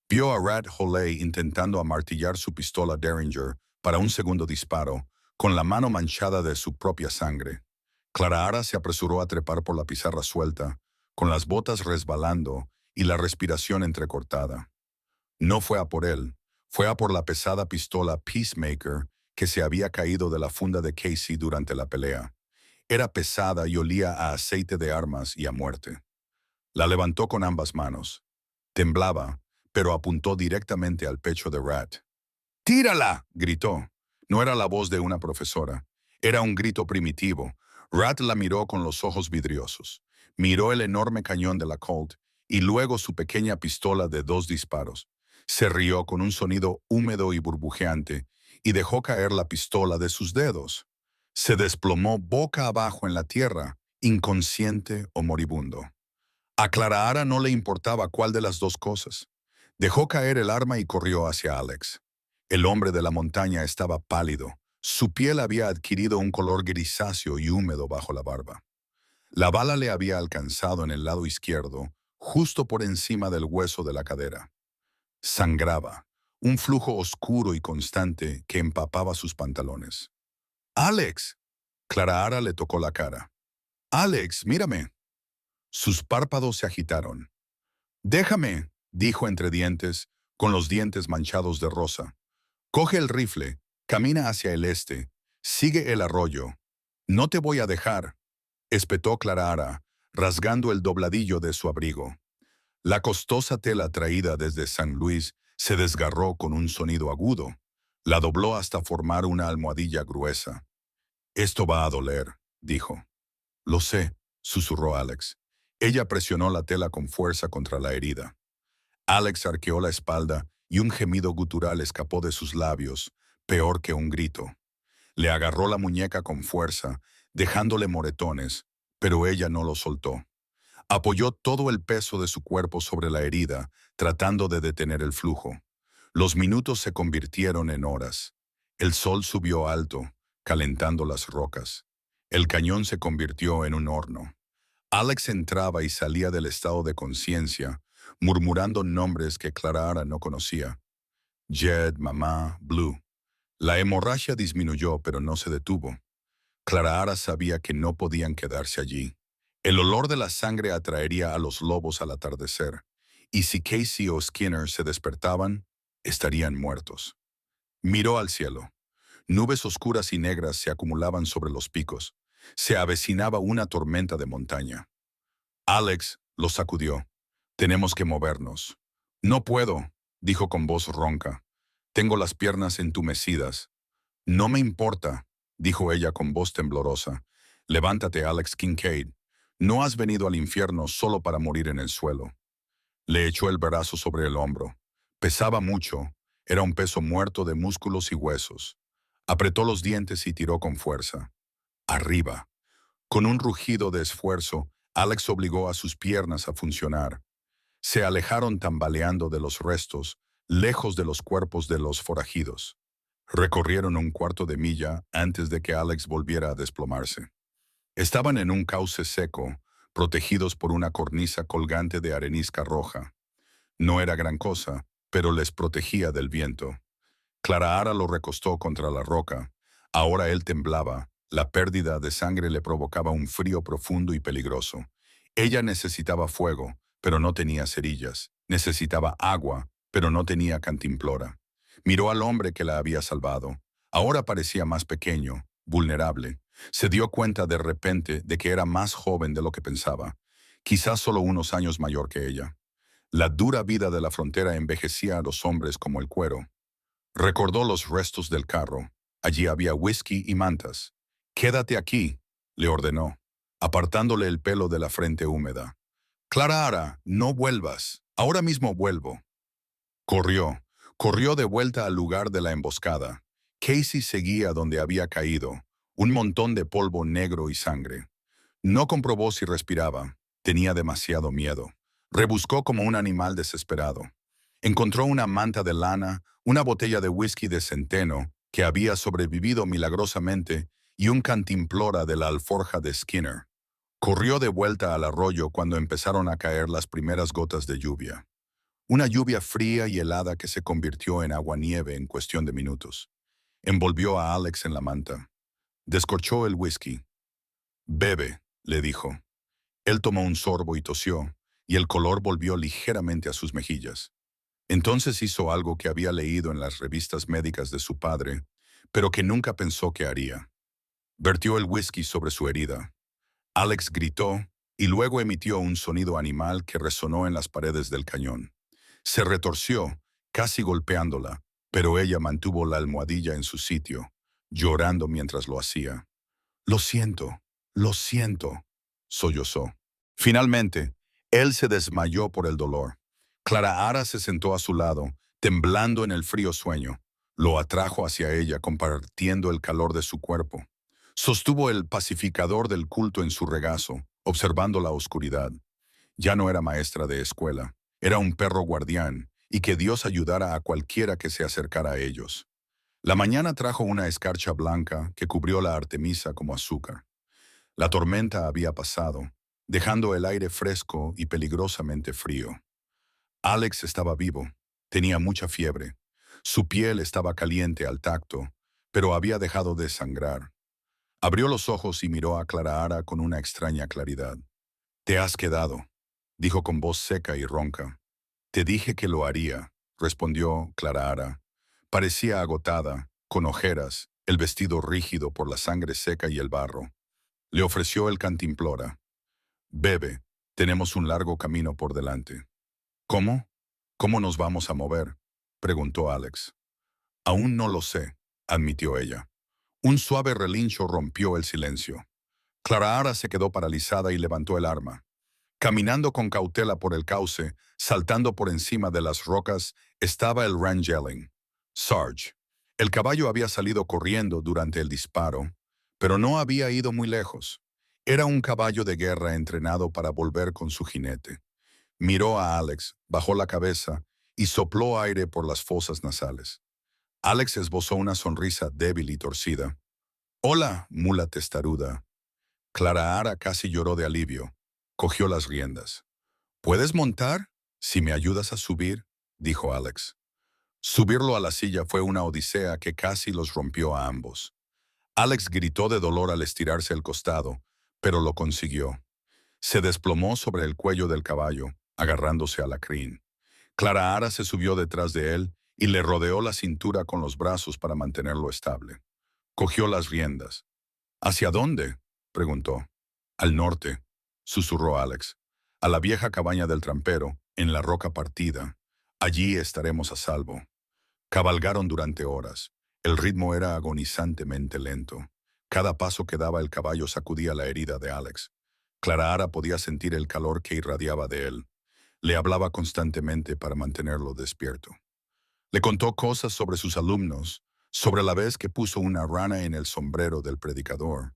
Vio a Rat Holey intentando amartillar su pistola Derringer para un segundo disparo, con la mano manchada de su propia sangre. Clara se apresuró a trepar por la pizarra suelta, con las botas resbalando y la respiración entrecortada. No fue a por él, fue a por la pesada pistola Peacemaker que se había caído de la funda de Casey durante la pelea. Era pesada y olía a aceite de armas y a muerte. La levantó con ambas manos. Temblaba, pero apuntó directamente al pecho de Rat. ¡Tírala!, gritó. No era la voz de una profesora. Era un grito primitivo. Rat la miró con los ojos vidriosos. Miró el enorme cañón de la Colt y luego su pequeña pistola de 2 disparos. Se rió con un sonido húmedo y burbujeante y dejó caer la pistola de sus dedos. Se desplomó boca abajo en la tierra, inconsciente o moribundo. A Clara no le importaba cuál de las dos cosas. Dejó caer el arma y corrió hacia Alex. El hombre de la montaña estaba pálido. Su piel había adquirido un color grisáceo y húmedo bajo la barba. La bala le había alcanzado en el lado izquierdo, justo por encima del hueso de la cadera. Sangraba, un flujo oscuro y constante que empapaba sus pantalones. ¡Alex! Clara le tocó la cara. ¡Alex, mírame! Sus párpados se agitaron. «Déjame», dijo entre dientes, con los dientes manchados de rosa. «Coge el rifle, camina hacia el este, sigue el arroyo. No te voy a dejar», espetó Clara, rasgando el dobladillo de su abrigo. La costosa tela traída desde San Luis se desgarró con un sonido agudo. La dobló hasta formar una almohadilla gruesa. «Esto va a doler», dijo. «Lo sé», susurró Alex. Ella presionó la tela con fuerza contra la herida. Alex arqueó la espalda y un gemido gutural escapó de sus labios, peor que un grito. Le agarró la muñeca con fuerza, dejándole moretones, pero ella no lo soltó. Apoyó todo el peso de su cuerpo sobre la herida, tratando de detener el flujo. Los minutos se convirtieron en horas. El sol subió alto, calentando las rocas. El cañón se convirtió en un horno. Alex entraba y salía del estado de conciencia, murmurando nombres que Clara no conocía. Jed, mamá, Blue. La hemorragia disminuyó, pero no se detuvo. Clara sabía que no podían quedarse allí. El olor de la sangre atraería a los lobos al atardecer, y si Casey o Skinner se despertaban, estarían muertos. Miró al cielo. Nubes oscuras y negras se acumulaban sobre los picos. Se avecinaba una tormenta de montaña. Alex lo sacudió. «Tenemos que movernos». «No puedo», dijo con voz ronca. «Tengo las piernas entumecidas». «No me importa», dijo ella con voz temblorosa. «Levántate, Alex Kincaid. No has venido al infierno solo para morir en el suelo». Le echó el brazo sobre el hombro. Pesaba mucho. Era un peso muerto de músculos y huesos. Apretó los dientes y tiró con fuerza. Arriba. Con un rugido de esfuerzo, Alex obligó a sus piernas a funcionar. Se alejaron tambaleando de los restos, lejos de los cuerpos de los forajidos. Recorrieron un cuarto de milla antes de que Alex volviera a desplomarse. Estaban en un cauce seco, protegidos por una cornisa colgante de arenisca roja. No era gran cosa, pero les protegía del viento. Clara lo recostó contra la roca. Ahora él temblaba. La pérdida de sangre le provocaba un frío profundo y peligroso. Ella necesitaba fuego, pero no tenía cerillas. Necesitaba agua, pero no tenía cantimplora. Miró al hombre que la había salvado. Ahora parecía más pequeño, vulnerable. Se dio cuenta de repente de que era más joven de lo que pensaba. Quizás solo unos años mayor que ella. La dura vida de la frontera envejecía a los hombres como el cuero. Recordó los restos del carro. Allí había whisky y mantas. «Quédate aquí», le ordenó, apartándole el pelo de la frente húmeda. «Clara, no vuelvas. Ahora mismo vuelvo». Corrió de vuelta al lugar de la emboscada. Casey seguía donde había caído, un montón de polvo negro y sangre. No comprobó si respiraba. Tenía demasiado miedo. Rebuscó como un animal desesperado. Encontró una manta de lana, una botella de whisky de centeno, que había sobrevivido milagrosamente, y un cantimplora de la alforja de Skinner. Corrió de vuelta al arroyo cuando empezaron a caer las primeras gotas de lluvia. Una lluvia fría y helada que se convirtió en aguanieve en cuestión de minutos. Envolvió a Alex en la manta. Descorchó el whisky. «Bebe», le dijo. Él tomó un sorbo y tosió, y el color volvió ligeramente a sus mejillas. Entonces hizo algo que había leído en las revistas médicas de su padre, pero que nunca pensó que haría. Vertió el whisky sobre su herida. Alex gritó y luego emitió un sonido animal que resonó en las paredes del cañón. Se retorció, casi golpeándola, pero ella mantuvo la almohadilla en su sitio, llorando mientras lo hacía. Lo siento», sollozó. Finalmente, él se desmayó por el dolor. Clara Ara se sentó a su lado, temblando en el frío sueño. Lo atrajo hacia ella, compartiendo el calor de su cuerpo. Sostuvo el pacificador del culto en su regazo, observando la oscuridad. Ya no era maestra de escuela, era un perro guardián, y que Dios ayudara a cualquiera que se acercara a ellos. La mañana trajo una escarcha blanca que cubrió la Artemisa como azúcar. La tormenta había pasado, dejando el aire fresco y peligrosamente frío. Alex estaba vivo, tenía mucha fiebre. Su piel estaba caliente al tacto, pero había dejado de sangrar. Abrió los ojos y miró a Clara Ara con una extraña claridad. «Te has quedado», dijo con voz seca y ronca. «Te dije que lo haría», respondió Clara Ara. Parecía agotada, con ojeras, el vestido rígido por la sangre seca y el barro. Le ofreció el cantimplora. «Bebe, tenemos un largo camino por delante». «¿Cómo? ¿Cómo nos vamos a mover?», preguntó Alex. «Aún no lo sé», admitió ella. Un suave relincho rompió el silencio. Clara Ara se quedó paralizada y levantó el arma. Caminando con cautela por el cauce, saltando por encima de las rocas, estaba el Rangeling. Sarge. El caballo había salido corriendo durante el disparo, pero no había ido muy lejos. Era un caballo de guerra entrenado para volver con su jinete. Miró a Alex, bajó la cabeza y sopló aire por las fosas nasales. Alex esbozó una sonrisa débil y torcida. «Hola, mula testaruda». Clara Ara casi lloró de alivio. Cogió las riendas. «¿Puedes montar? Si me ayudas a subir», dijo Alex. Subirlo a la silla fue una odisea que casi los rompió a ambos. Alex gritó de dolor al estirarse el costado, pero lo consiguió. Se desplomó sobre el cuello del caballo, agarrándose a la crin. Clara Ara se subió detrás de él y le rodeó la cintura con los brazos para mantenerlo estable. Cogió las riendas. «¿Hacia dónde?», preguntó. «Al norte», susurró Alex. «A la vieja cabaña del trampero, en la roca partida. Allí estaremos a salvo». Cabalgaron durante horas. El ritmo era agonizantemente lento. Cada paso que daba el caballo sacudía la herida de Alex. Clara Ara podía sentir el calor que irradiaba de él. Le hablaba constantemente para mantenerlo despierto. Le contó cosas sobre sus alumnos, sobre la vez que puso una rana en el sombrero del predicador,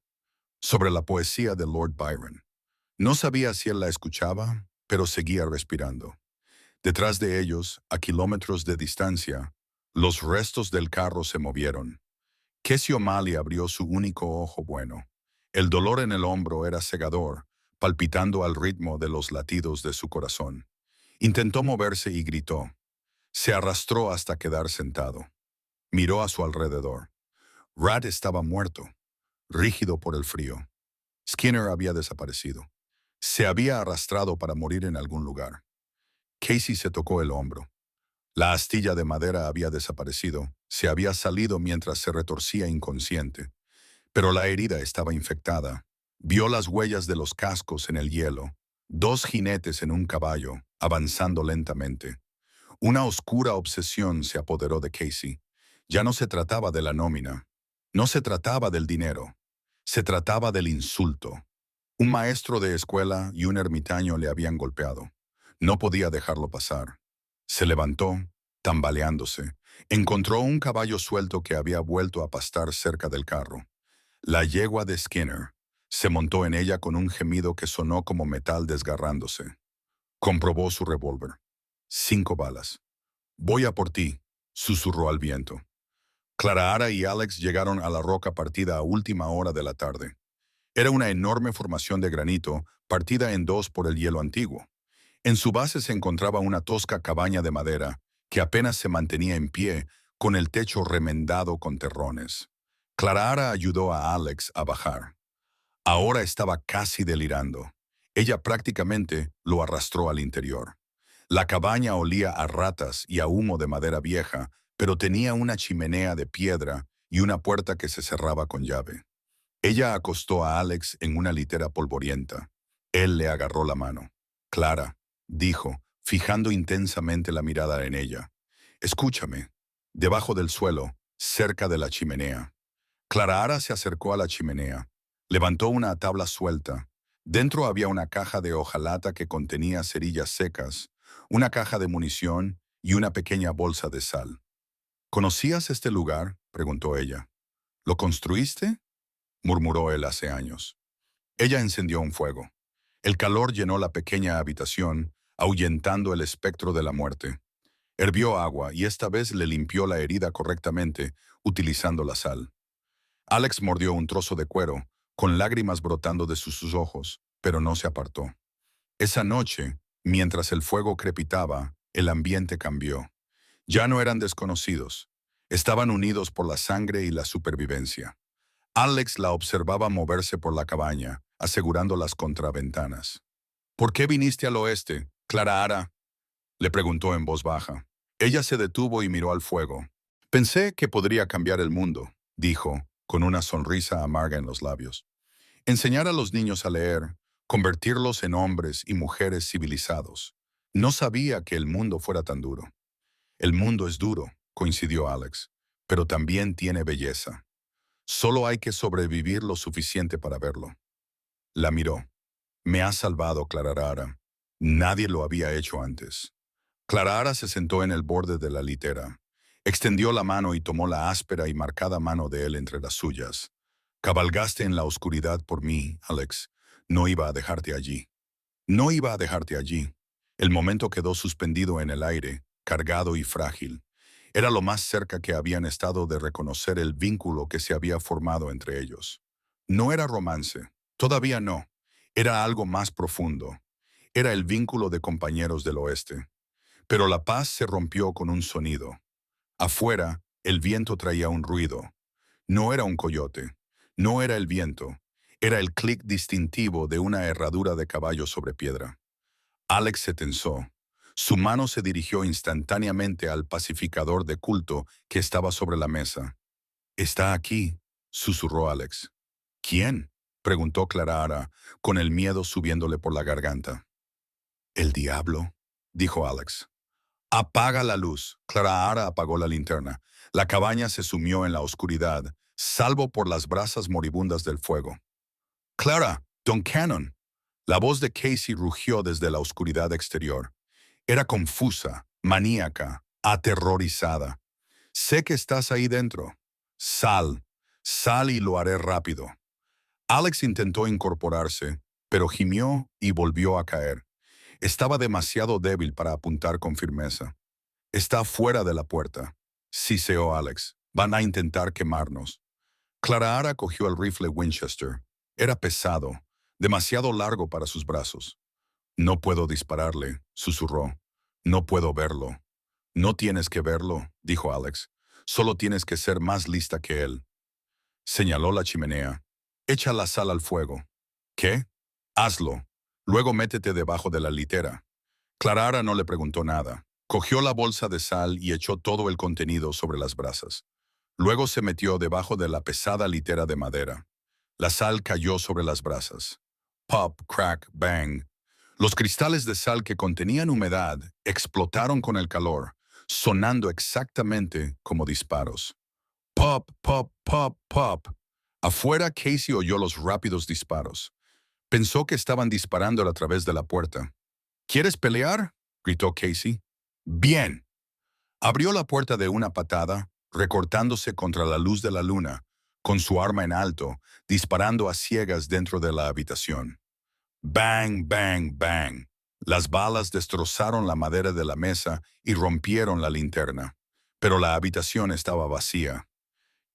sobre la poesía de Lord Byron. No sabía si él la escuchaba, pero seguía respirando. Detrás de ellos, a kilómetros de distancia, los restos del carro se movieron. Casey O'Malley abrió su único ojo bueno. El dolor en el hombro era cegador, palpitando al ritmo de los latidos de su corazón. Intentó moverse y gritó. Se arrastró hasta quedar sentado. Miró a su alrededor. Rat estaba muerto, rígido por el frío. Skinner había desaparecido. Se había arrastrado para morir en algún lugar. Casey se tocó el hombro. La astilla de madera había desaparecido, se había salido mientras se retorcía inconsciente. Pero la herida estaba infectada. Vio las huellas de los cascos en el hielo. Dos jinetes en un caballo, avanzando lentamente. Una oscura obsesión se apoderó de Casey. Ya no se trataba de la nómina. No se trataba del dinero. Se trataba del insulto. Un maestro de escuela y un ermitaño le habían golpeado. No podía dejarlo pasar. Se levantó, tambaleándose. Encontró un caballo suelto que había vuelto a pastar cerca del carro. La yegua de Skinner. Se montó en ella con un gemido que sonó como metal desgarrándose. Comprobó su revólver. 5 balas. «Voy a por ti», susurró al viento. Clara Ara y Alex llegaron a la roca partida a última hora de la tarde. Era una enorme formación de granito, partida en dos por el hielo antiguo. En su base se encontraba una tosca cabaña de madera, que apenas se mantenía en pie, con el techo remendado con terrones. Clara Ara ayudó a Alex a bajar. Ahora estaba casi delirando. Ella prácticamente lo arrastró al interior. La cabaña olía a ratas y a humo de madera vieja, pero tenía una chimenea de piedra y una puerta que se cerraba con llave. Ella acostó a Alex en una litera polvorienta. Él le agarró la mano. «Clara», dijo, fijando intensamente la mirada en ella. «Escúchame. Debajo del suelo, cerca de la chimenea». Clara Ara se acercó a la chimenea. Levantó una tabla suelta. Dentro había una caja de hojalata que contenía cerillas secas, una caja de munición y una pequeña bolsa de sal. «¿Conocías este lugar?», preguntó ella. «¿Lo construiste?», murmuró él hace años. Ella encendió un fuego. El calor llenó la pequeña habitación, ahuyentando el espectro de la muerte. Hirvió agua y esta vez le limpió la herida correctamente, utilizando la sal. Alex mordió un trozo de cuero, con lágrimas brotando de sus ojos, pero no se apartó. Esa noche, mientras el fuego crepitaba, el ambiente cambió. Ya no eran desconocidos. Estaban unidos por la sangre y la supervivencia. Alex la observaba moverse por la cabaña, asegurando las contraventanas. «¿Por qué viniste al oeste, Clara Ara?», le preguntó en voz baja. Ella se detuvo y miró al fuego. «Pensé que podría cambiar el mundo», dijo, con una sonrisa amarga en los labios. «Enseñar a los niños a leer, convertirlos en hombres y mujeres civilizados. No sabía que el mundo fuera tan duro». «El mundo es duro», coincidió Alex, «pero también tiene belleza. Solo hay que sobrevivir lo suficiente para verlo». La miró. «Me has salvado, Clara Ara. Nadie lo había hecho antes». Clara Ara se sentó en el borde de la litera. Extendió la mano y tomó la áspera y marcada mano de él entre las suyas. «Cabalgaste en la oscuridad por mí, Alex. No iba a dejarte allí. No iba a dejarte allí». El momento quedó suspendido en el aire, cargado y frágil. Era lo más cerca que habían estado de reconocer el vínculo que se había formado entre ellos. No era romance, todavía no. Era algo más profundo. Era el vínculo de compañeros del oeste. Pero la paz se rompió con un sonido. Afuera, el viento traía un ruido. No era un coyote. No era el viento. Era el clic distintivo de una herradura de caballo sobre piedra. Alex se tensó. Su mano se dirigió instantáneamente al pacificador de culto que estaba sobre la mesa. «Está aquí», susurró Alex. «¿Quién?», preguntó Clara Ara, con el miedo subiéndole por la garganta. «El diablo», dijo Alex. «Apaga la luz». Clara Ara apagó la linterna. La cabaña se sumió en la oscuridad, salvo por las brasas moribundas del fuego. «Clara, Don Cannon». La voz de Casey rugió desde la oscuridad exterior. Era confusa, maníaca, aterrorizada. «Sé que estás ahí dentro. Sal, sal y lo haré rápido». Alex intentó incorporarse, pero gimió y volvió a caer. Estaba demasiado débil para apuntar con firmeza. «Está fuera de la puerta», siseó Alex. «Van a intentar quemarnos». Clara Ara cogió el rifle Winchester. Era pesado, demasiado largo para sus brazos. «No puedo dispararle», susurró. «No puedo verlo». «No tienes que verlo», dijo Alex. «Solo tienes que ser más lista que él». Señaló la chimenea. «Echa la sal al fuego». «¿Qué?». «Hazlo. Luego métete debajo de la litera». Clara Ara no le preguntó nada. Cogió la bolsa de sal y echó todo el contenido sobre las brasas. Luego se metió debajo de la pesada litera de madera. La sal cayó sobre las brasas. Pop, crack, bang. Los cristales de sal que contenían humedad explotaron con el calor, sonando exactamente como disparos. Pop, pop, pop, pop. Afuera, Casey oyó los rápidos disparos. Pensó que estaban disparando a través de la puerta. «¿Quieres pelear?», gritó Casey. «Bien». Abrió la puerta de una patada, recortándose contra la luz de la luna, con su arma en alto, disparando a ciegas dentro de la habitación. Bang, bang, bang. Las balas destrozaron la madera de la mesa y rompieron la linterna, pero la habitación estaba vacía.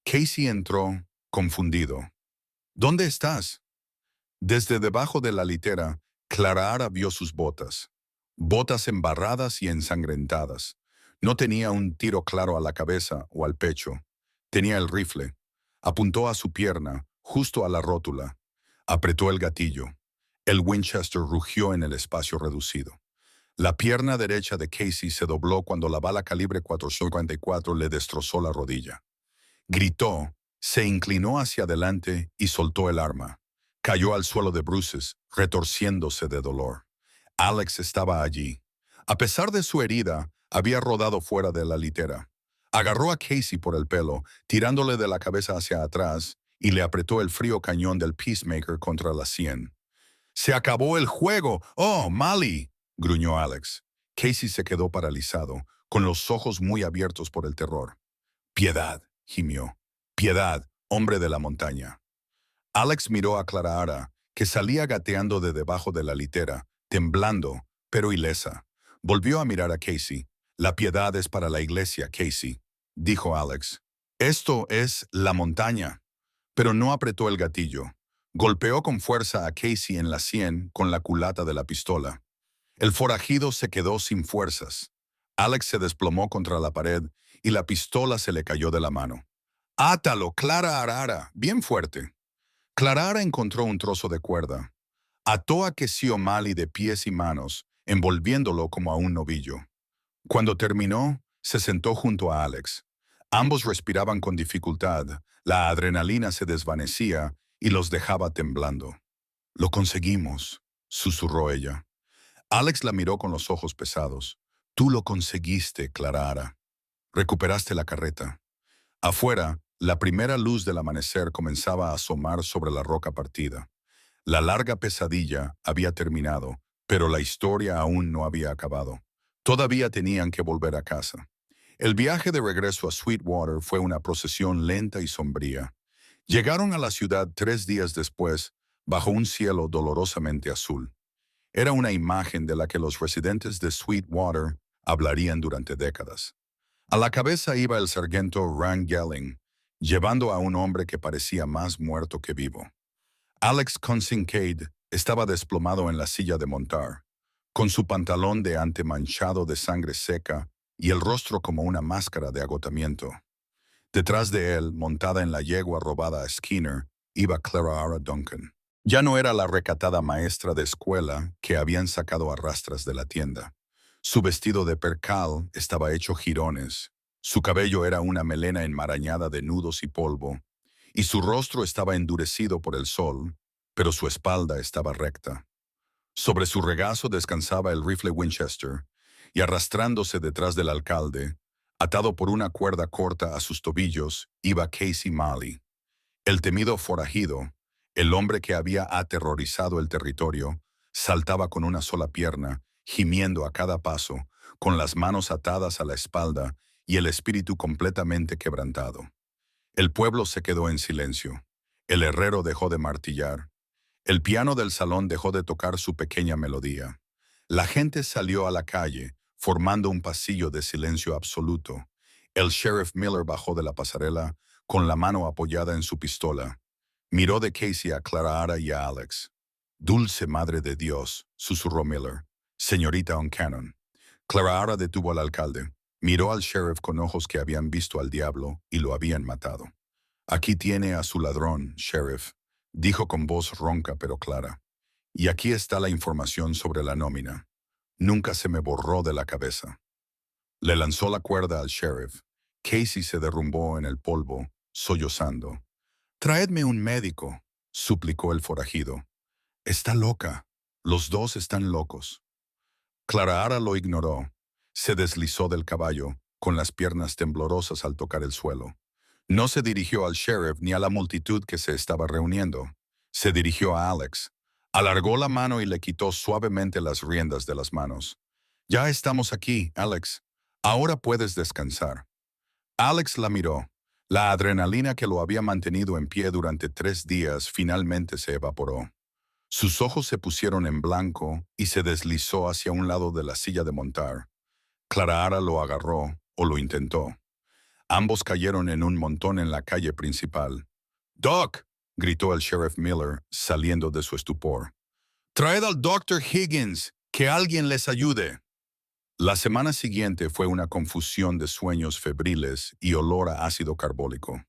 Casey entró, confundido. ¿Dónde estás? Desde debajo de la litera, Clara vio sus botas. Botas embarradas y ensangrentadas. No tenía un tiro claro a la cabeza o al pecho. Tenía el rifle. Apuntó a su pierna, justo a la rótula. Apretó el gatillo. El Winchester rugió en el espacio reducido. La pierna derecha de Casey se dobló cuando la bala calibre 454 le destrozó la rodilla. Gritó, se inclinó hacia adelante y soltó el arma. Cayó al suelo de bruces, retorciéndose de dolor. Alex estaba allí. A pesar de su herida, había rodado fuera de la litera. Agarró a Casey por el pelo, tirándole de la cabeza hacia atrás, y le apretó el frío cañón del Peacemaker contra la sien. ¡Se acabó el juego! ¡Oh, Molly!, gruñó Alex. Casey se quedó paralizado, con los ojos muy abiertos por el terror. Piedad, gimió. Piedad, hombre de la montaña. Alex miró a Clara, que salía gateando de debajo de la litera, temblando, pero ilesa. Volvió a mirar a Casey. La piedad es para la iglesia, Casey, dijo Alex. Esto es la montaña. Pero no apretó el gatillo. Golpeó con fuerza a Casey en la sien con la culata de la pistola. El forajido se quedó sin fuerzas. Alex se desplomó contra la pared y la pistola se le cayó de la mano. «¡Átalo, Clara Arara! Bien fuerte». Clara Ara encontró un trozo de cuerda. Ató a Casey O'Malley de pies y manos, envolviéndolo como a un novillo. Cuando terminó, se sentó junto a Alex. Ambos respiraban con dificultad, la adrenalina se desvanecía y los dejaba temblando. «Lo conseguimos», susurró ella. Alex la miró con los ojos pesados. «Tú lo conseguiste, Clara. Recuperaste la carreta». Afuera, la primera luz del amanecer comenzaba a asomar sobre la roca partida. La larga pesadilla había terminado, pero la historia aún no había acabado. Todavía tenían que volver a casa. El viaje de regreso a Sweetwater fue una procesión lenta y sombría. Llegaron a la ciudad 3 días después, bajo un cielo dolorosamente azul. Era una imagen de la que los residentes de Sweetwater hablarían durante décadas. A la cabeza iba el sargento Rand Gelling, llevando a un hombre que parecía más muerto que vivo. Alex Kincaid estaba desplomado en la silla de montar, con su pantalón de ante manchado de sangre seca y el rostro como una máscara de agotamiento. Detrás de él, montada en la yegua robada a Skinner, iba Clara Duncan. Ya no era la recatada maestra de escuela que habían sacado a rastras de la tienda. Su vestido de percal estaba hecho jirones, su cabello era una melena enmarañada de nudos y polvo, y su rostro estaba endurecido por el sol, pero su espalda estaba recta. Sobre su regazo descansaba el rifle Winchester, y arrastrándose detrás del alcalde, atado por una cuerda corta a sus tobillos, iba Casey O'Malley. El temido forajido, el hombre que había aterrorizado el territorio, saltaba con una sola pierna, gimiendo a cada paso, con las manos atadas a la espalda y el espíritu completamente quebrantado. El pueblo se quedó en silencio. El herrero dejó de martillar. El piano del salón dejó de tocar su pequeña melodía. La gente salió a la calle, formando un pasillo de silencio absoluto. El sheriff Miller bajó de la pasarela, con la mano apoyada en su pistola. Miró de Casey a Clara y a Alex. «Dulce Madre de Dios», susurró Miller. «Señorita O'Cannon». Clara detuvo al alcalde. Miró al sheriff con ojos que habían visto al diablo y lo habían matado. «Aquí tiene a su ladrón, sheriff», dijo con voz ronca pero clara. «Y aquí está la información sobre la nómina. Nunca se me borró de la cabeza». Le lanzó la cuerda al sheriff. Casey se derrumbó en el polvo, sollozando. «Traedme un médico», suplicó el forajido. «Está loca. Los dos están locos». Clara lo ignoró. Se deslizó del caballo, con las piernas temblorosas al tocar el suelo. No se dirigió al sheriff ni a la multitud que se estaba reuniendo. Se dirigió a Alex. Alargó la mano y le quitó suavemente las riendas de las manos. «Ya estamos aquí, Alex. Ahora puedes descansar». Alex la miró. La adrenalina que lo había mantenido en pie durante 3 días finalmente se evaporó. Sus ojos se pusieron en blanco y se deslizó hacia un lado de la silla de montar. Clara Ara lo agarró, o lo intentó. Ambos cayeron en un montón en la calle principal. «¡Doc!», gritó el sheriff Miller, saliendo de su estupor. «¡Traed al Dr. Higgins! ¡Que alguien les ayude!». La semana siguiente fue una confusión de sueños febriles y olor a ácido carbólico.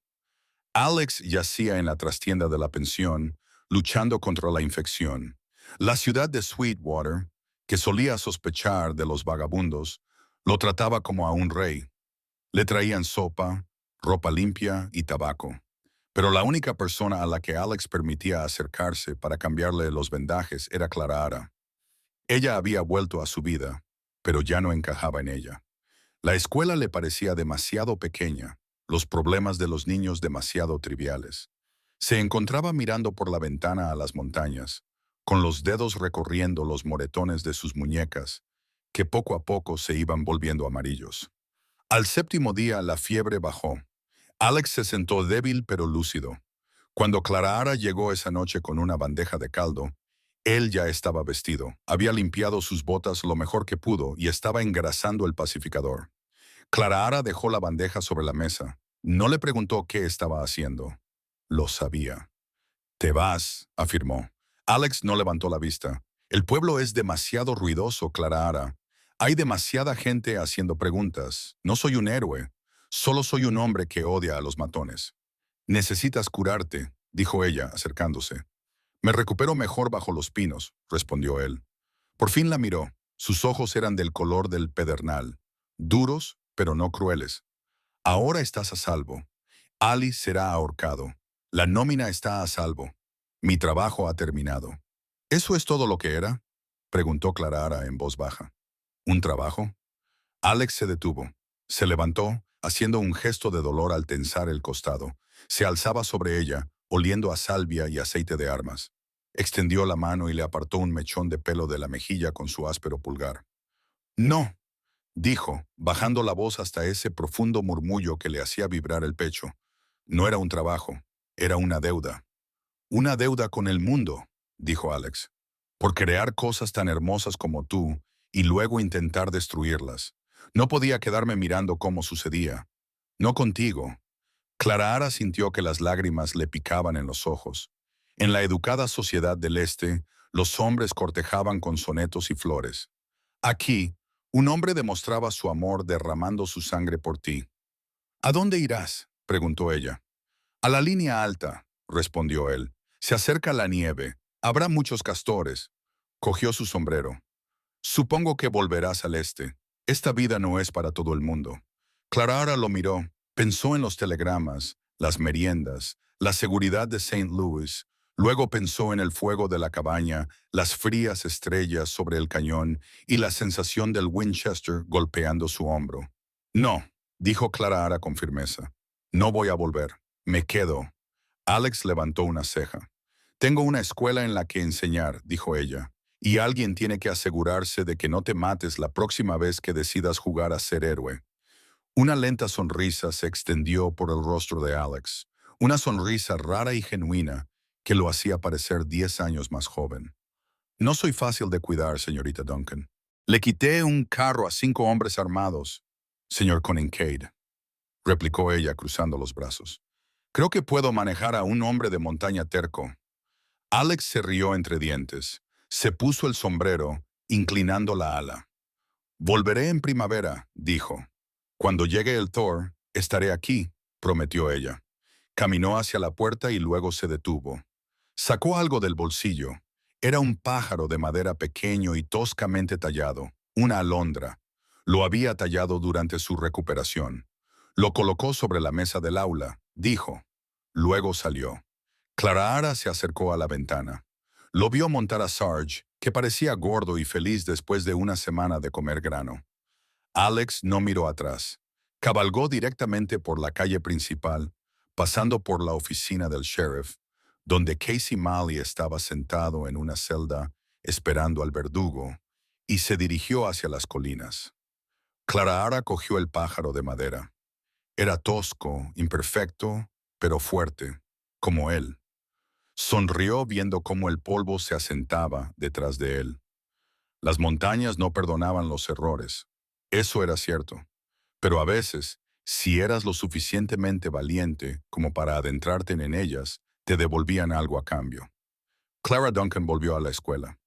Alex yacía en la trastienda de la pensión, luchando contra la infección. La ciudad de Sweetwater, que solía sospechar de los vagabundos, lo trataba como a un rey. Le traían sopa, ropa limpia y tabaco. Pero la única persona a la que Alex permitía acercarse para cambiarle los vendajes era Clara Ara. Ella había vuelto a su vida, pero ya no encajaba en ella. La escuela le parecía demasiado pequeña, los problemas de los niños demasiado triviales. Se encontraba mirando por la ventana a las montañas, con los dedos recorriendo los moretones de sus muñecas, que poco a poco se iban volviendo amarillos. Al séptimo día la fiebre bajó. Alex se sentó débil pero lúcido. Cuando Clara Ara llegó esa noche con una bandeja de caldo, él ya estaba vestido, había limpiado sus botas lo mejor que pudo y estaba engrasando el pacificador. Clara Ara dejó la bandeja sobre la mesa. No le preguntó qué estaba haciendo. Lo sabía. «Te vas», afirmó. Alex no levantó la vista. «El pueblo es demasiado ruidoso, Clara Ara. Hay demasiada gente haciendo preguntas. No soy un héroe. Solo soy un hombre que odia a los matones». «Necesitas curarte», dijo ella, acercándose. «Me recupero mejor bajo los pinos», respondió él. Por fin la miró. Sus ojos eran del color del pedernal, duros pero no crueles. «Ahora estás a salvo. Ali será ahorcado. La nómina está a salvo. Mi trabajo ha terminado». «¿Eso es todo lo que era?», preguntó Clara Ara en voz baja. «¿Un trabajo?». Alex se detuvo. Se levantó, haciendo un gesto de dolor al tensar el costado. Se alzaba sobre ella, oliendo a salvia y aceite de armas. Extendió la mano y le apartó un mechón de pelo de la mejilla con su áspero pulgar. «No», dijo, bajando la voz hasta ese profundo murmullo que le hacía vibrar el pecho. «No era un trabajo, era una deuda». «Una deuda con el mundo», dijo Alex, «por crear cosas tan hermosas como tú y luego intentar destruirlas. No podía quedarme mirando cómo sucedía. No contigo». Clara Ara sintió que las lágrimas le picaban en los ojos. En la educada sociedad del Este, los hombres cortejaban con sonetos y flores. Aquí, un hombre demostraba su amor derramando su sangre por ti. «¿A dónde irás?», preguntó ella. «A la línea alta», respondió él. «Se acerca la nieve. Habrá muchos castores». Cogió su sombrero. «Supongo que volverás al este. Esta vida no es para todo el mundo». Clara Ara lo miró. Pensó en los telegramas, las meriendas, la seguridad de Saint Louis. Luego pensó en el fuego de la cabaña, las frías estrellas sobre el cañón y la sensación del Winchester golpeando su hombro. «No», dijo Clara Ara con firmeza. «No voy a volver. Me quedo». Alex levantó una ceja. «Tengo una escuela en la que enseñar», dijo ella, «y alguien tiene que asegurarse de que no te mates la próxima vez que decidas jugar a ser héroe». Una lenta sonrisa se extendió por el rostro de Alex, una sonrisa rara y genuina que lo hacía parecer 10 años más joven. «No soy fácil de cuidar, señorita Duncan. Le quité un carro a 5 hombres armados, señor Kincaid», replicó ella cruzando los brazos. «Creo que puedo manejar a un hombre de montaña terco». Alex se rió entre dientes. Se puso el sombrero, inclinando la ala. «Volveré en primavera», dijo. «Cuando llegue el Thor, estaré aquí», prometió ella. Caminó hacia la puerta y luego se detuvo. Sacó algo del bolsillo. Era un pájaro de madera pequeño y toscamente tallado, una alondra. Lo había tallado durante su recuperación. Lo colocó sobre la mesa del aula, dijo. Luego salió. Clara Ara se acercó a la ventana. Lo vio montar a Sarge, que parecía gordo y feliz después de una semana de comer grano. Alex no miró atrás. Cabalgó directamente por la calle principal, pasando por la oficina del sheriff, donde Casey Malley estaba sentado en una celda esperando al verdugo, y se dirigió hacia las colinas. Clara Ara cogió el pájaro de madera. Era tosco, imperfecto, pero fuerte, como él. Sonrió viendo cómo el polvo se asentaba detrás de él. Las montañas no perdonaban los errores. Eso era cierto. Pero a veces, si eras lo suficientemente valiente como para adentrarte en ellas, te devolvían algo a cambio. Clara Duncan volvió a la escuela.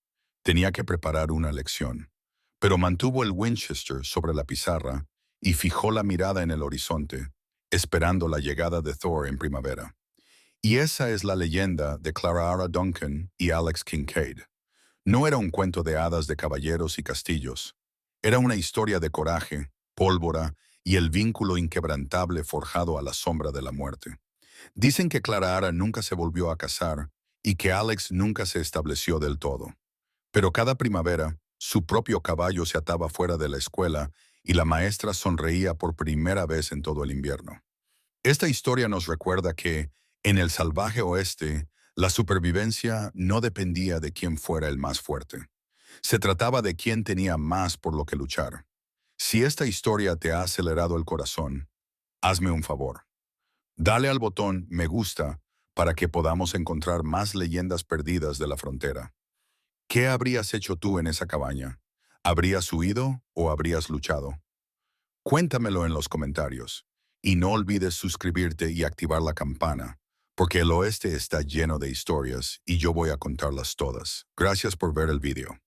Tenía que preparar una lección, pero mantuvo el Winchester sobre la pizarra y fijó la mirada en el horizonte, esperando la llegada de Thor en primavera. Y esa es la leyenda de Clara Duncan y Alex Kincaid. No era un cuento de hadas de caballeros y castillos. Era una historia de coraje, pólvora y el vínculo inquebrantable forjado a la sombra de la muerte. Dicen que Clara nunca se volvió a casar y que Alex nunca se estableció del todo. Pero cada primavera, su propio caballo se ataba fuera de la escuela y la maestra sonreía por primera vez en todo el invierno. Esta historia nos recuerda que, en el salvaje oeste, la supervivencia no dependía de quién fuera el más fuerte. Se trataba de quién tenía más por lo que luchar. Si esta historia te ha acelerado el corazón, hazme un favor. Dale al botón me gusta para que podamos encontrar más leyendas perdidas de la frontera. ¿Qué habrías hecho tú en esa cabaña? ¿Habrías huido o habrías luchado? Cuéntamelo en los comentarios. Y no olvides suscribirte y activar la campana, porque el oeste está lleno de historias y yo voy a contarlas todas. Gracias por ver el video.